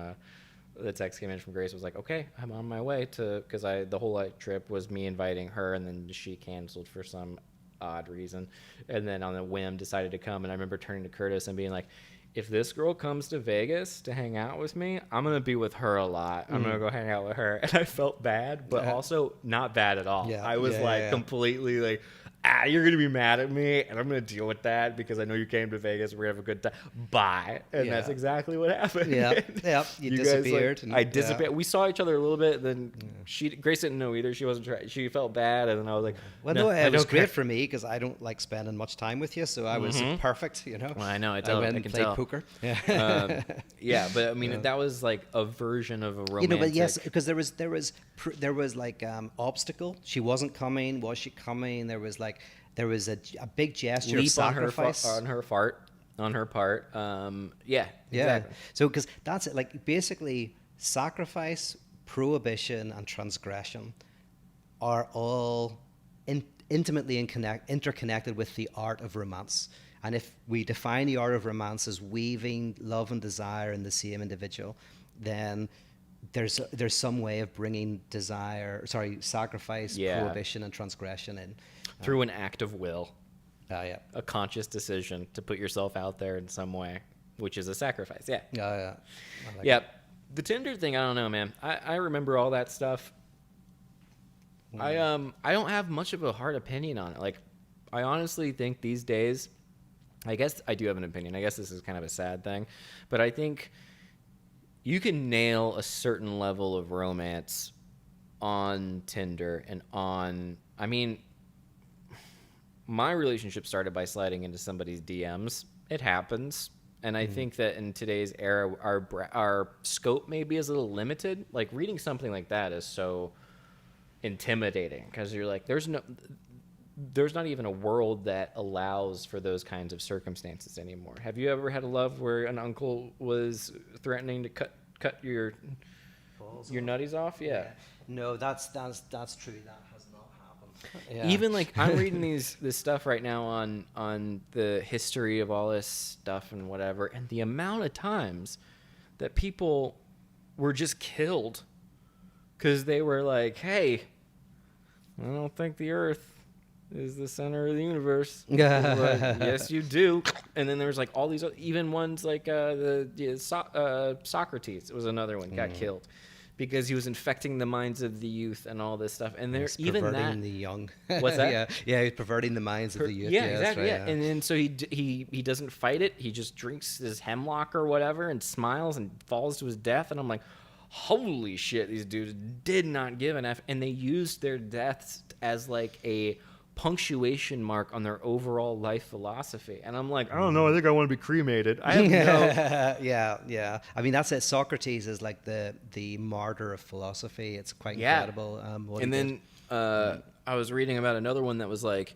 the text came in from Grace. Was like, okay, I'm on my way because the whole trip was me inviting her, and then she canceled for some odd reason, and then on a whim decided to come. And I remember turning to Curtis and being like, if this girl comes to Vegas to hang out with me, I'm going to be with her a lot. I'm going to go hang out with her. And I felt bad, but also not bad at all. Yeah, I was completely like, you're gonna be mad at me, and I'm gonna deal with that because I know you came to Vegas. We're gonna have a good time. Bye. And that's exactly what happened. Yeah. You disappeared. Guys, I disappeared. We saw each other a little bit. Then Grace didn't know either. She wasn't trying. She felt bad, and then I was like, well, no, it was great for me because I don't like spending much time with you, so I was perfect. Well, I know. I went I and can played tell. poker. Yeah, but I mean, that was like a version of a romantic. But yes, because there was like obstacle. She wasn't coming. Was she coming? There was a big gesture of sacrifice on her part. Yeah, exactly. So because that's it. Like basically, sacrifice, prohibition, and transgression are all intimately interconnected with the art of romance. And if we define the art of romance as weaving love and desire in the same individual, then there's some way of bringing sacrifice, prohibition, and transgression in. Through an act of will. Yeah. A conscious decision to put yourself out there in some way, which is a sacrifice. Yeah. Yeah. The Tinder thing, I don't know, man. I remember all that stuff. I don't have much of a hard opinion on it. Like, I honestly think these days, I guess I do have an opinion. I guess this is kind of a sad thing, but I think you can nail a certain level of romance on Tinder and I mean, my relationship started by sliding into somebody's DMs. It happens. And I think that in today's era, our scope maybe is a little limited. Like, reading something like that is so intimidating because you're like, there's not even a world that allows for those kinds of circumstances anymore. Have you ever had a love where an uncle was threatening to cut your nutties off? Yeah. No, that's true. That has not happened. Yeah. Even like I'm reading this stuff right now on the history of all this stuff and whatever, and the amount of times that people were just killed because they were like, "Hey, I don't think the Earth is the center of the universe." Like, yes, you do. And then there was like all these even ones like Socrates was another one, got killed because he was infecting the minds of the youth and all this stuff. And there's even perverting the young. What's that? Yeah, he's perverting the minds of the youth. Yeah, exactly. Right, yeah. And then so he doesn't fight it. He just drinks his hemlock or whatever and smiles and falls to his death. And I'm like, holy shit, these dudes did not give an F. And they used their deaths as like a punctuation mark on their overall life philosophy. And I'm like, I don't know, I think I want to be cremated. I have no... Yeah. I mean, that's it. Socrates is like the martyr of philosophy. It's quite incredible. And then I was reading about another one that was like,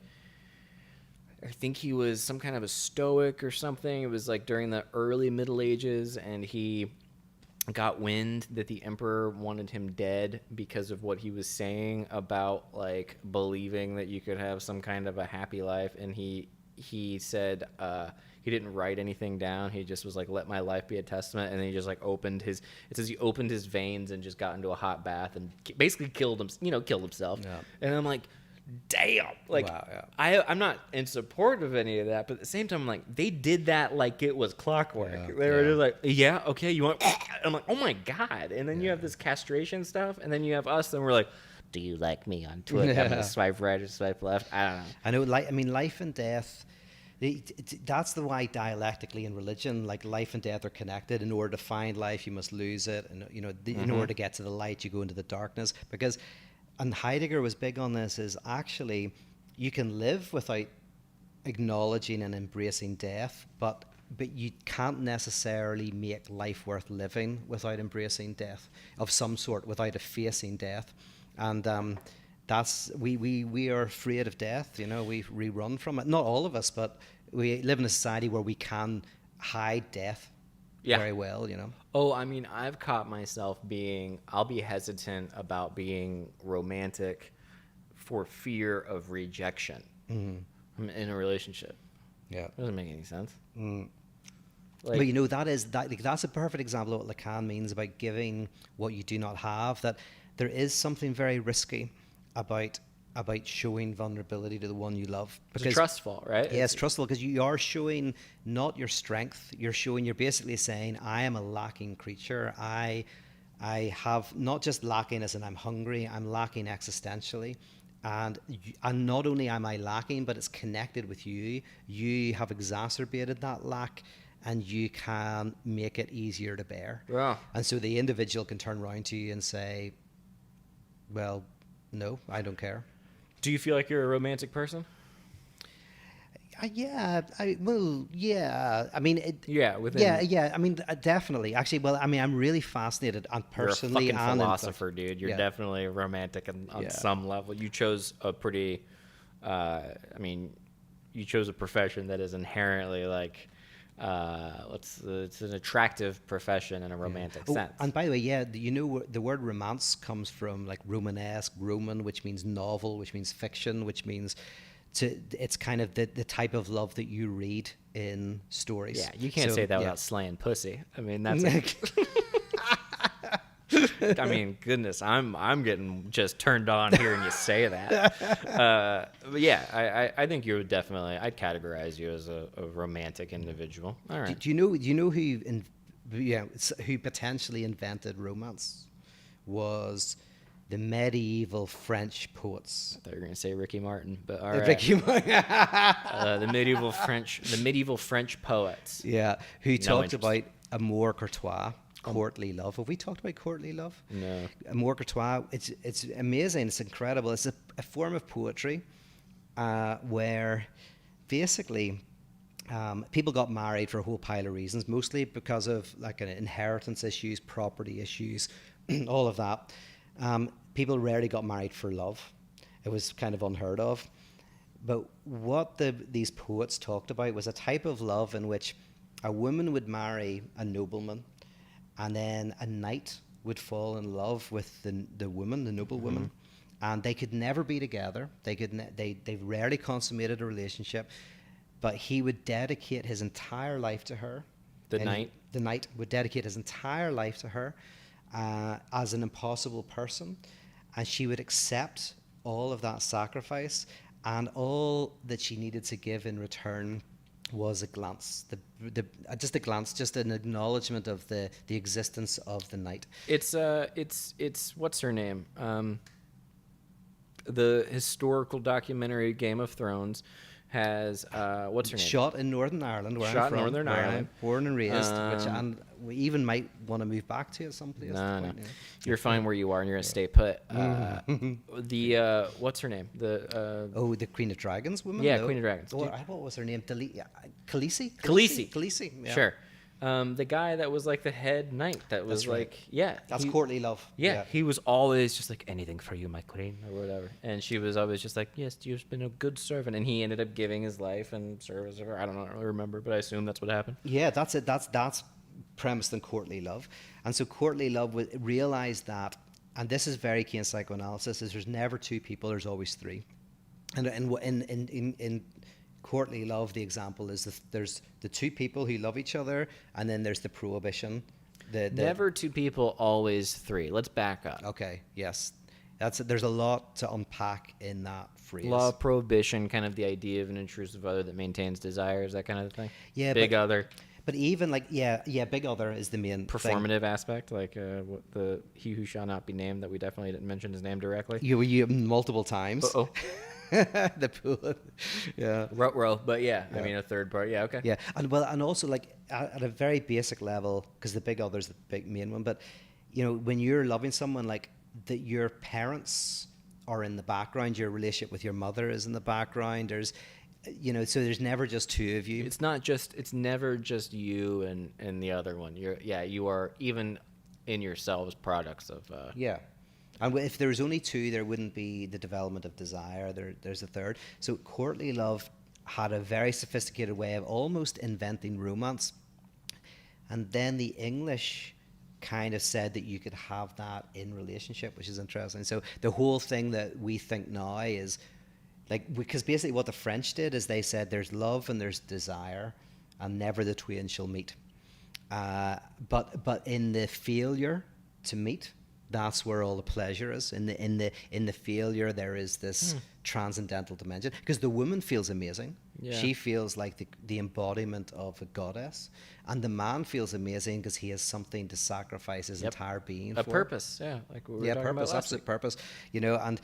I think he was some kind of a Stoic or something. It was like during the early Middle Ages, and he got wind that the emperor wanted him dead because of what he was saying about like believing that you could have some kind of a happy life. And he said he didn't write anything down. He just was like, let my life be a testament. And then he just like it says he opened his veins and just got into a hot bath and basically killed himself. Yeah. And I'm like, damn, like, wow, yeah. I'm not in support of any of that, but at the same time, I'm like, they did that like it was clockwork. Yeah, they were just like, yeah, okay, you want? I'm like, oh my god! And then you have this castration stuff, and then you have us, and we're like, do you like me on Twitter? I'm gonna swipe right or swipe left. I don't know. I mean, life and death. That's the why dialectically in religion, like life and death are connected. In order to find life, you must lose it, and in order to get to the light, you go into the darkness. Because, and Heidegger was big on this, is actually you can live without acknowledging and embracing death, but you can't necessarily make life worth living without embracing death of some sort, without facing death. And that's we are afraid of death. We run from it. Not all of us, but we live in a society where we can hide death very well. Oh, I mean, I've caught myself I'll be hesitant about being romantic for fear of rejection in a relationship. Yeah, it doesn't make any sense. But that's a perfect example of what Lacan means about giving what you do not have. That there is something very risky about showing vulnerability to the one you love. Because it's trustful, right? Yeah, it's trustful because you are showing not your strength. You're basically saying, I am a lacking creature. I have not just lacking as in I'm hungry, I'm lacking existentially. And not only am I lacking, but it's connected with you. You have exacerbated that lack, and you can make it easier to bear. Wow. And so the individual can turn around to you and say, well, no, I don't care. Do you feel like you're a romantic person? Yeah, yeah. I mean, Yeah, within. yeah. I mean, definitely. Actually, well, I mean, I'm really fascinated, and personally, You're a fucking and philosopher, dude. You're yeah. definitely a romantic on Yeah. some level. You chose a pretty, I mean, you chose a profession that is inherently like, it's an attractive profession in a romantic sense. And by the way, yeah, you know, the word romance comes from like Romanesque, Roman, which means novel, which means fiction, which means it's kind of the type of love that you read in stories. Yeah, you can't say that without slaying pussy. I mean, that's. I mean, goodness, I'm getting just turned on hearing you say that. But yeah, I think you would definitely. I'd categorize you as a romantic individual. All right. Do you know who potentially invented romance? Was the medieval French poets. I thought you were going to say Ricky Martin, but all right. Ricky Martin. The medieval French poets. Yeah, who talked interest. about amour courtois, courtly love. Have we talked about courtly love? No. Amour courtois. It's amazing. It's incredible. It's a form of poetry where basically people got married for a whole pile of reasons, mostly because of like inheritance issues, property issues, all of that. People rarely got married for love. It was kind of unheard of. But what these poets talked about was a type of love in which a woman would marry a nobleman, and then a knight would fall in love with the woman, the noble woman, and they could never be together. They rarely consummated a relationship, but he would dedicate his entire life to her. The knight? The knight would dedicate his entire life to her as an impossible person, and she would accept all of that sacrifice, and all that she needed to give in return was a glance, just a glance, just an acknowledgement of the existence of the knight. It's what's her name? The historical documentary Game of Thrones has what's her name? Shot in Northern Ireland, where I'm from, Northern where Ireland. I'm born and raised, and we even might want to move back to it someplace. No. You're fine where you are, and you're gonna stay put. The what's her name? The Queen of Dragons woman. Yeah, Queen of Dragons. What was her name? Khaleesi. Khaleesi. Yeah. Sure. The guy that was like the head knight. That was That's right. That's courtly love. Yeah, he was always just like, anything for you, my queen, or whatever. And she was always just like, yes, you've been a good servant. And he ended up giving his life in service of her. I don't really remember, but I assume that's what happened. Yeah, that's it. That's premised on courtly love. And so courtly love would realize that, and this is very key in psychoanalysis, is there's never two people, there's always three. And in courtly love, the example is there's the two people who love each other, and then there's the prohibition. Never two people, always three. Let's back up. Okay, yes. There's a lot to unpack in that phrase. Law of prohibition, kind of the idea of an intrusive other that maintains desires, that kind of thing. Yeah, Big other. But even like, big other is the main performative aspect, like the he who shall not be named, that we definitely didn't mention his name directly. You multiple times. Uh-oh. The poet. Yeah. Row, but yeah, I mean a third part. Yeah, okay. Yeah, and also like at a very basic level, because the big other's the big main one, but you know, when you're loving someone, like that, your parents are in the background, your relationship with your mother is in the background. There's, you know, so there's never just two of you. It's never just you and the other one. You are even in yourselves products of. Yeah. And if there was only two, there wouldn't be the development of desire. There's a third. So courtly love had a very sophisticated way of almost inventing romance. And then the English kind of said that you could have that in relationship, which is interesting. So the whole thing that we think now is like, because basically what the French did is they said there's love and there's desire, and never the twain shall meet. But in the failure to meet, that's where all the pleasure is. In the failure, there is this transcendental dimension, because the woman feels amazing. Yeah. She feels like the embodiment of a goddess, and the man feels amazing because he has something to sacrifice his entire being for. A purpose, yeah, like we were talking purpose, about last absolute week. Purpose. You know,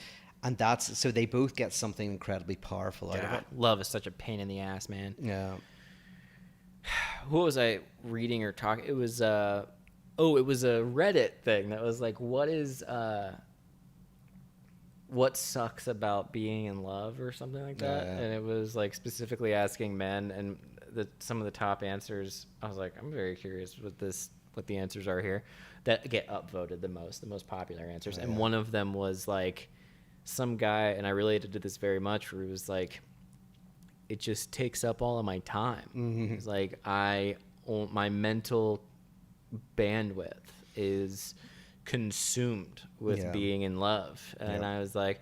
And that's so they both get something incredibly powerful out of it. Love is such a pain in the ass, man. Yeah. What was I reading or talking? It was it was a Reddit thing that was like, what sucks about being in love or something like that. Yeah. And it was like specifically asking men, and some of the top answers, I was like, I'm very curious what the answers are here that get upvoted the most popular answers. And one of them was like some guy, and I related to this very much, where he was like, it just takes up all of my time. Mm-hmm. It's like my mental bandwidth is consumed with being in love. And I was like,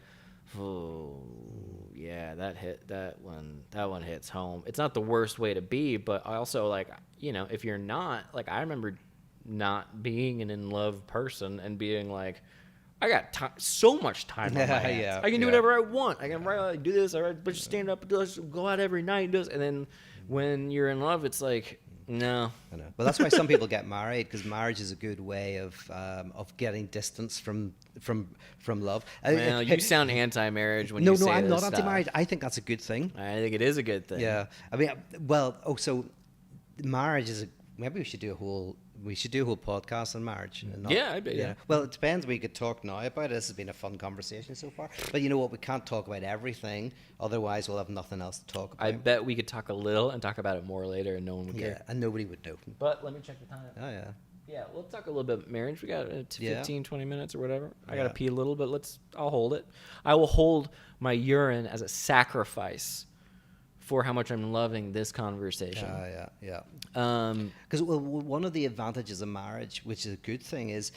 oh yeah, that one hits home. It's not the worst way to be, but also, like, you know, if you're not, like, I remember not being an in love person and being like, I got so much time on my hands. I can do whatever I want. I can do this. I but just stand up and do this, go out every night and do this. And then when you're in love, it's like, no. I know. Well, that's why some people get married, because marriage is a good way of getting distance from love. Well, you sound anti-marriage when you say No, I'm not stuff. anti-marriage. I think that's a good thing. I think it is a good thing. Yeah. I mean, well, so marriage is maybe we should do a whole podcast on marriage. I bet. Yeah. Well, it depends. We could talk now about it. This has been a fun conversation so far. But you know what? We can't talk about everything. Otherwise, we'll have nothing else to talk about. I bet we could talk a little and talk about it more later, and no one would care. Yeah, and nobody would know. But let me check the time. Oh, yeah. Yeah, we'll talk a little bit about marriage. We got 15, 20 minutes or whatever. I got to pee a little, but I'll hold it. I will hold my urine as a sacrifice for how much I'm loving this conversation. Yeah. Because one of the advantages of marriage, which is a good thing, is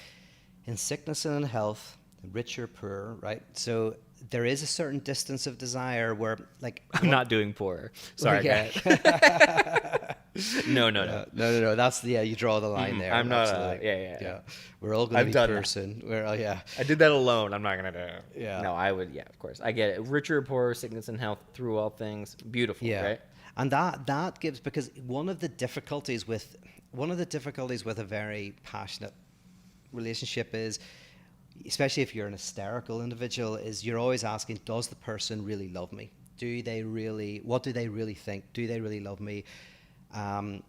in sickness and in health, rich or poor, right? So there is a certain distance of desire where, like, I'm not doing poor. Sorry, guys. No. No. That's you draw the line there. I'm not. Yeah. We're all going to be person. I did that alone. I'm not gonna do it. Yeah. No, I would. Yeah, of course. I get it. Richer or poorer, sickness and health, through all things. Beautiful. Yeah. Right. And that gives, because one of the difficulties with a very passionate relationship is, especially if you're an hysterical individual, is you're always asking, does the person really love me? What do they really think? Do they really love me? And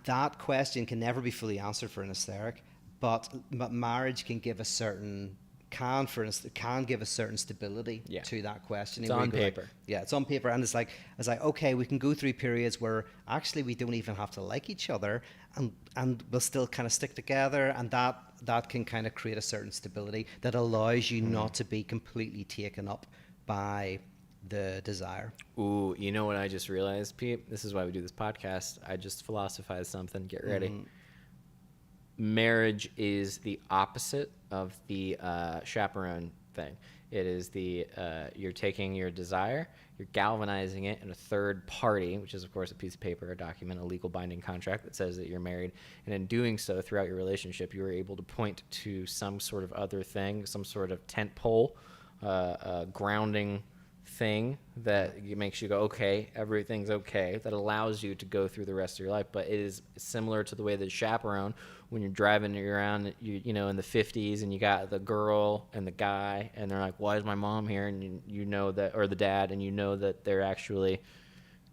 that question can never be fully answered for an hysteric, but marriage can give a certain give a certain stability to that question. It's on paper. It's on paper, and it's like okay, we can go through periods where actually we don't even have to like each other, and we'll still kind of stick together, and that can kind of create a certain stability that allows you not to be completely taken up by the desire. Ooh, you know what I just realized, Pete? This is why we do this podcast. I just philosophized something. Get ready. Marriage is the opposite of the chaperone thing. It is you're taking your desire, you're galvanizing it in a third party, which is, of course, a piece of paper, a document, a legal binding contract that says that you're married. And in doing so, throughout your relationship, you are able to point to some sort of other thing, some sort of tent pole, grounding thing that makes you go, okay, everything's okay, that allows you to go through the rest of your life. But it is similar to the way that chaperone, when you're driving around, you know, in the 50s, and you got the girl and the guy, and they're like, why is my mom here? And you know that, or the dad, and you know that they're actually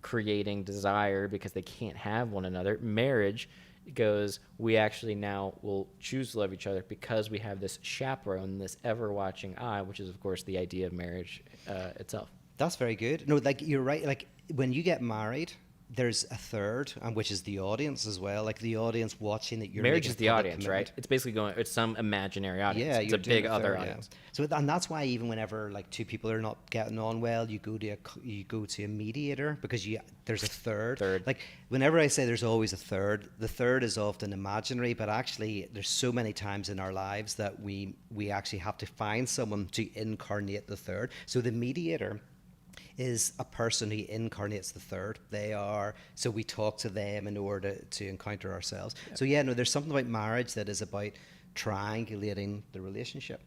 creating desire because they can't have one another. Marriage goes, we actually now will choose to love each other because we have this chaperone, this ever-watching eye, which is, of course, the idea of marriage itself. That's very good. No, like, you're right. Like, when you get married, there's a third, and which is the audience as well. Like, the audience watching that you're marriage is the audience, right? It's basically it's some imaginary audience. Yeah, it's a big other audience. So, and that's why even whenever like two people are not getting on well, you go to a mediator, because there's a third. Like, whenever I say there's always a third, the third is often imaginary, but actually there's so many times in our lives that we actually have to find someone to incarnate the third. So the mediator is a person who incarnates the third. So we talk to them in order to encounter ourselves. Yep. So there's something about marriage that is about triangulating the relationship.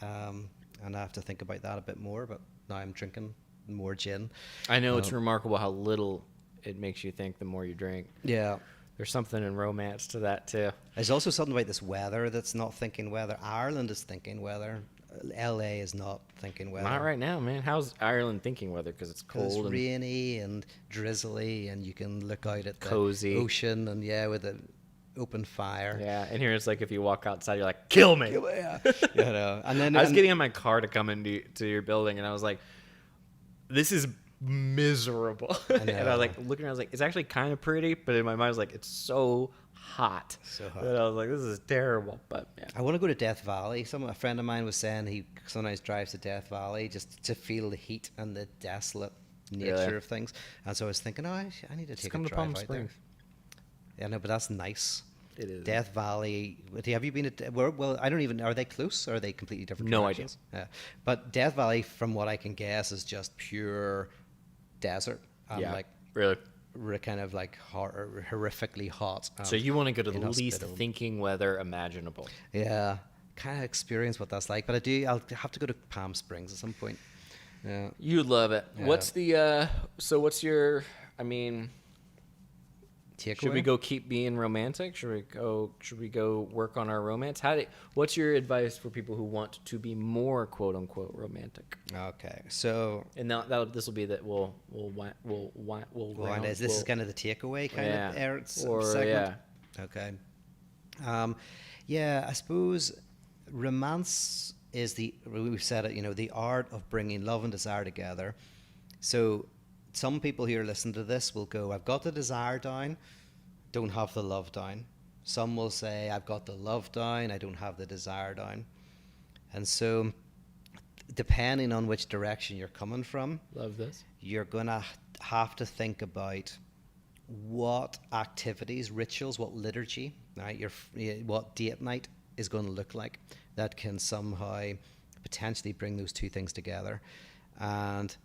And I have to think about that a bit more, but now I'm drinking more gin. I know it's remarkable how little it makes you think the more you drink. Yeah. There's something in romance to that too. There's also something about this weather that's not thinking weather. Ireland is thinking weather. LA is not thinking weather. Not right now, man. How's Ireland thinking weather? Because it's 'Cause cold it's and rainy and drizzly, and you can look out at Cozy. the ocean, and with an open fire. yeah. And here it's like if you walk outside, you're like, kill me. Yeah. And then I was getting in my car to come into to your building, and I was like, this is miserable. And I was like looking around, I was like, it's actually kind of pretty, but in my mind I was like, it's so hot. So hot. And I was like, this is terrible. But yeah. I want to go to Death Valley. A friend of mine was saying he sometimes drives to Death Valley just to feel the heat and the desolate nature Really? of things. And so I was thinking, I need to take a come to drive Palm out Springs. there. Yeah, no, but that's nice. It is. Death Valley. Have you been at? Well, I don't even. Are they close? Or are they completely different? No directions? Yeah, but Death Valley, from what I can guess, is just pure desert. And Yeah. like Really. kind of like horrifically hot. So you want to go to the least inhospitable. thinking weather imaginable. Yeah, kind of experience what that's like. But I'll have to go to Palm Springs at some point. Yeah. You'd love it. Yeah. What's the so what's your I mean Takeaway? should we go keep being romantic? Should we go work on our romance? What's your advice for people who want to be more quote unquote romantic? Okay, so And this will be that we'll round, this is kind of the takeaway kind of or segment. Okay. I suppose romance is we've said it, the art of bringing love and desire together. So some people here listening to this will go, I've got the desire down, don't have the love down. Some will say, I've got the love down, I don't have the desire down. And so depending on which direction you're coming from, love this. you're going to have to think about what activities, rituals, what liturgy, right? What date night is going to look like that can somehow potentially bring those two things together. And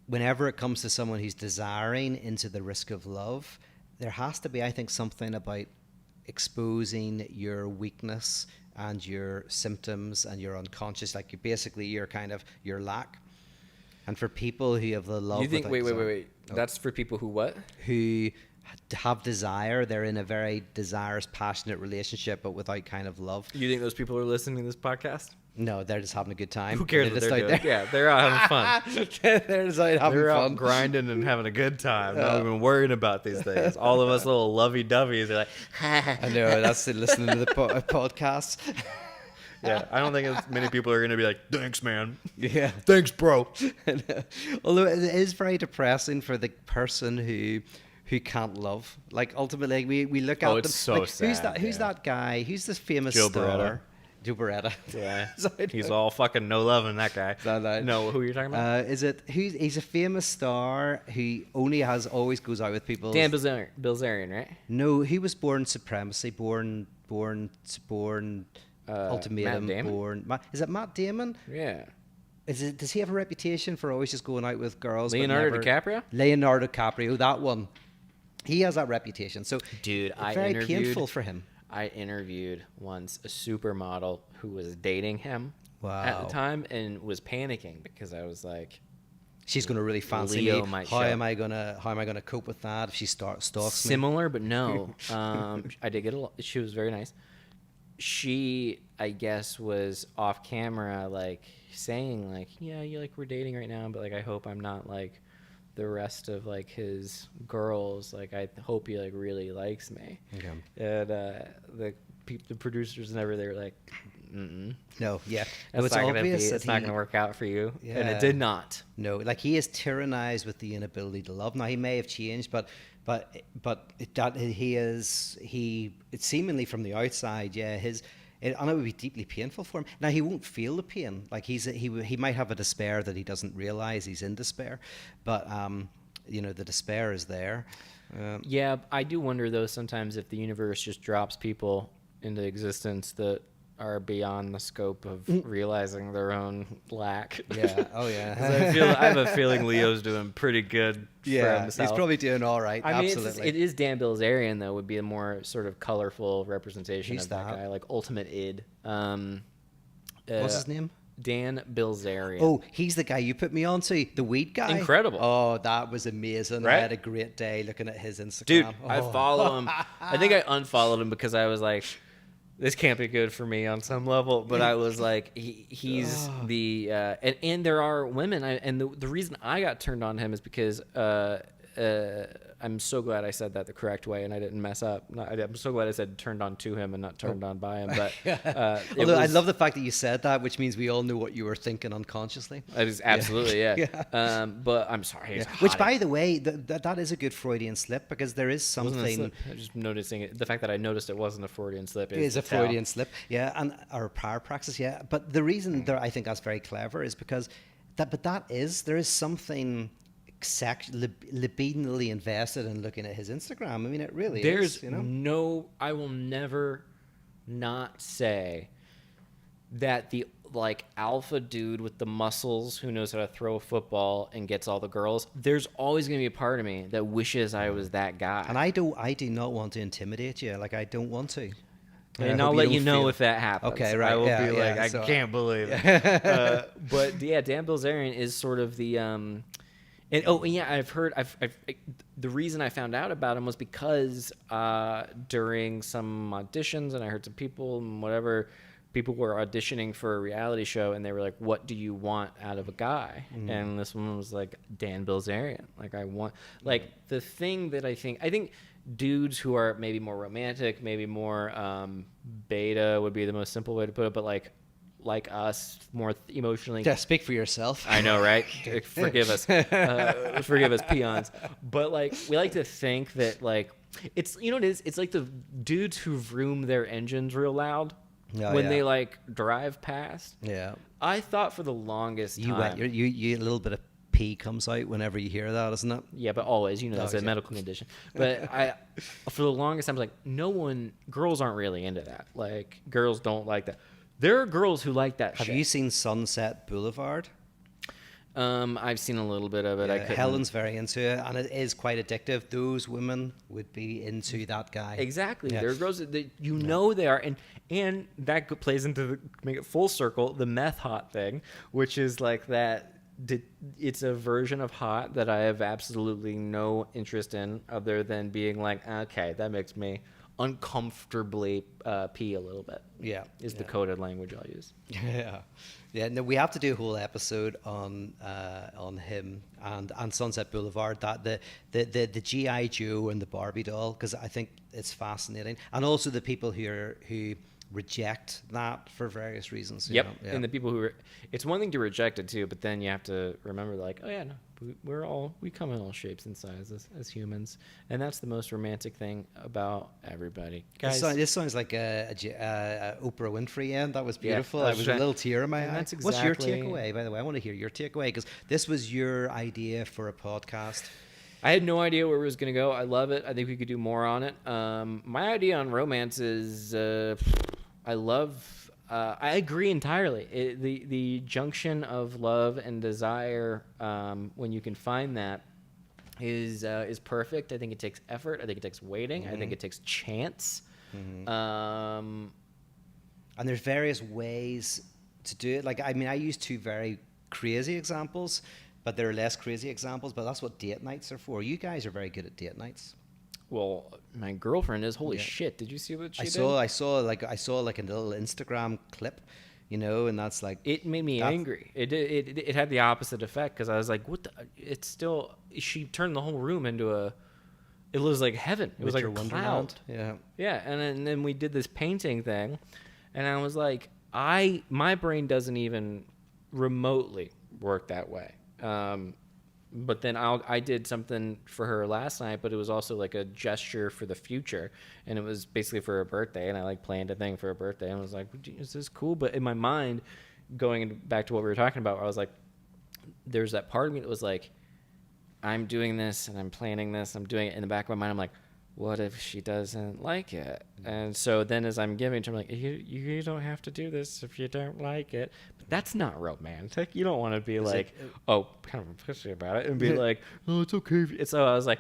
whenever it comes to someone who's desiring into the risk of love, there has to be, I think, something about exposing your weakness and your symptoms and your unconscious, like your lack. And for people who have the love, You think? Wait. Oh. That's for people who what? Who have desire, they're in a very desirous, passionate relationship, but without kind of love. You think those people are listening to this podcast? No, they're just having a good time. Who cares what just they're out doing? there. Yeah, they're out having fun. They're just out having They're out fun. grinding and having a good time, not even worrying about these things. All of us little lovey-doveys are like, I know, that's it, listening to the podcast. yeah, I don't think as many people are going to be like, thanks, man. Yeah. Thanks, bro. Although it is very depressing for the person who can't love. Like, ultimately, we look at them. It's so like, sad. Who's that guy? Who's this famous Joe star? Beretta. Joe Beretta. Yeah, Sorry, he's no. all fucking no loving, that guy. No. No, who are you talking about? He's a famous star who always goes out with people. Dan Bilzerian, right? No, he was born supremacy, born ultimatum, Matt Damon? Is it Matt Damon? Yeah. Does he have a reputation for always just going out with girls? Leonardo DiCaprio? Leonardo DiCaprio, that one. He has that reputation. So, Dude, very painful for him. I interviewed once a supermodel who was dating him at Wow. the time and was panicking because I was like, She's going to really fancy Leo me. might How show. am I gonna cope with that if she stalks me? similar, but no. I did get she was very nice. She, I guess, was off camera, like saying, like, yeah, we're dating right now, but like, I hope I'm not like the rest of like his girls. Like, I hope he like really likes me. Okay. And the producers and everything were like, mm-mm. No, yeah. That's It's not gonna obvious that it's not gonna work out for you. And Yeah. it did not. No, like he is tyrannized with the inability to love. Now he may have changed, but it's seemingly from the outside, yeah. And it would be deeply painful for him. Now he won't feel the pain. Like he might have a despair that he doesn't realize he's in despair, but the despair is there. Yeah, I do wonder though sometimes if the universe just drops people into existence that are beyond the scope of realizing their own lack. Yeah. Oh yeah. 'Cause I have a feeling Leo's doing pretty good for Yeah, himself. he's probably doing all right. I mean, Absolutely. it is Dan Bilzerian though would be a more sort of colorful representation Who's of that that? guy, like ultimate id. What's his name? Dan Bilzerian. Oh, he's the guy you put me on to, the weed guy. Incredible. Oh, that was amazing. Right? I had a great day looking at his Instagram. Dude, Oh. I follow him. I think I unfollowed him because I was like, this can't be good for me on some level, but I was like, he's the and there are women, and the reason I got turned on him is because I'm so glad I said that the correct way and I didn't mess up. I'm so glad I said turned on to him and not turned on by him. But although I love the fact that you said that, which means we all knew what you were thinking unconsciously. It is absolutely, yeah. Yeah. But I'm sorry. Yeah. Which, by the way, that is a good Freudian slip, because there is something. I'm just noticing it. The fact that I noticed it wasn't a Freudian slip is a Freudian slip, yeah, and or power praxis, yeah. But the reason that I think that's very clever is because there is something libidinally invested in looking at his Instagram. I mean, it really is. I will never not say that the like alpha dude with the muscles who knows how to throw a football and gets all the girls, there's always going to be a part of me that wishes I was that guy. And I do not want to intimidate you. Like, I don't want to. And I'll let you know if that happens. Okay, right. I will be like, I so can't believe it. But yeah, Dan Bilzerian is sort of the I've heard. The reason I found out about him was because during some auditions, and I heard some people and whatever, people were auditioning for a reality show, and they were like, "What do you want out of a guy?" And this one was like, Dan Bilzerian. Like, I want, like, the thing that I think dudes who are maybe more romantic, maybe more beta would be the most simple way to put it, but like us, more emotionally. Yeah, speak for yourself. I know, right? Forgive us. Forgive us, peons. But, like, we like to think that, like, it's, you know what it is? It's like the dudes who vroom their engines real loud when they, like, drive past. Yeah. I thought for the longest time. You a little bit of pee comes out whenever you hear that, isn't it? Yeah, but always, that's a medical condition. But for the longest time, I was like, girls aren't really into that. Like, girls don't like that. There are girls who like that shit. Have you seen Sunset Boulevard? I've seen a little bit of it. Yeah, Helen's very into it, and it is quite addictive. Those women would be into that guy. Exactly. Yeah. There are girls that they are, and that plays into make it full circle, the meth hot thing, which is like that. It's a version of hot that I have absolutely no interest in, other than being like, okay, that makes me uncomfortably pee a little bit. Yeah, is the coded language I'll use. Yeah. No, we have to do a whole episode on him and Sunset Boulevard. That the GI Joe and the Barbie doll, because I think it's fascinating, and also the people who reject that for various reasons. Yep. Yeah. And the people it's one thing to reject it too, but then you have to remember, like, oh yeah, no, we come in all shapes and sizes as humans, and that's the most romantic thing about everybody. Guys, this sounds like a Oprah Winfrey end. That was beautiful. Yeah, I was a little tear in my eye. Exactly... What's your takeaway, by the way? I want to hear your takeaway, because this was your idea for a podcast. I had no idea where it was going to go. I love it. I think we could do more on it. My idea on romance is I agree entirely. The junction of love and desire, when you can find that, is perfect. I think it takes effort. I think it takes waiting. I think it takes chance. And there's various ways to do it. Like, I mean, I use two very crazy examples, but there are less crazy examples. But that's what date nights are for. You guys are very good at date nights. Well, my girlfriend is. Holy shit! Did you see what she did? I saw like a little Instagram clip, and that's like, it made me angry. It had the opposite effect, because I was like, what the? It's still. She turned the whole room into it was like heaven. It was like a cloud. Yeah. And then we did this painting thing, and I was like, my brain doesn't even remotely work that way. But then I did something for her last night, but it was also like a gesture for the future, and it was basically for her birthday, and I like planned a thing for her birthday, and I was like, is this cool? But in my mind, going back to what we were talking about, I was like, there's that part of me that was like, I'm doing this and I'm planning this, I'm doing it. In the back of my mind, I'm like, what if she doesn't like it? And so then as I'm giving it to her, I'm like, you don't have to do this if you don't like it. But that's not romantic. You don't want to be like, kind of a pussy about it, and be like, oh, it's okay. So I was like,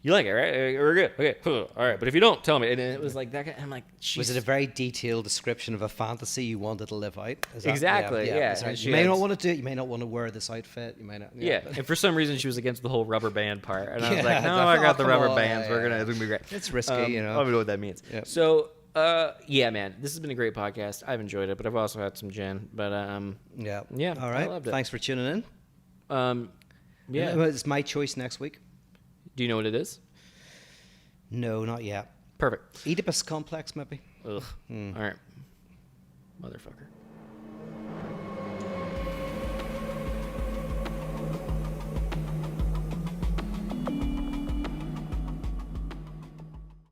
you like it, right? We're good. Okay, cool. All right. But if you don't, tell me. And it was like that guy. I'm like, was it a very detailed description of a fantasy you wanted to live out? Exactly. Yeah. You may not want to do it. You may not want to wear this outfit. You may not. Yeah. And for some reason, she was against the whole rubber band part. And I was like, no, I got the rubber bands. We're going to be great. It's risky, I don't know what that means. Yeah. So Yeah, man, this has been a great podcast. I've enjoyed it, but I've also had some gin. But Yeah. yeah, All I right. loved it. Thanks for tuning in. Yeah. It's my choice next week. Do you know what it is? No, not yet. Perfect. Oedipus complex, maybe. Ugh. All right, motherfucker.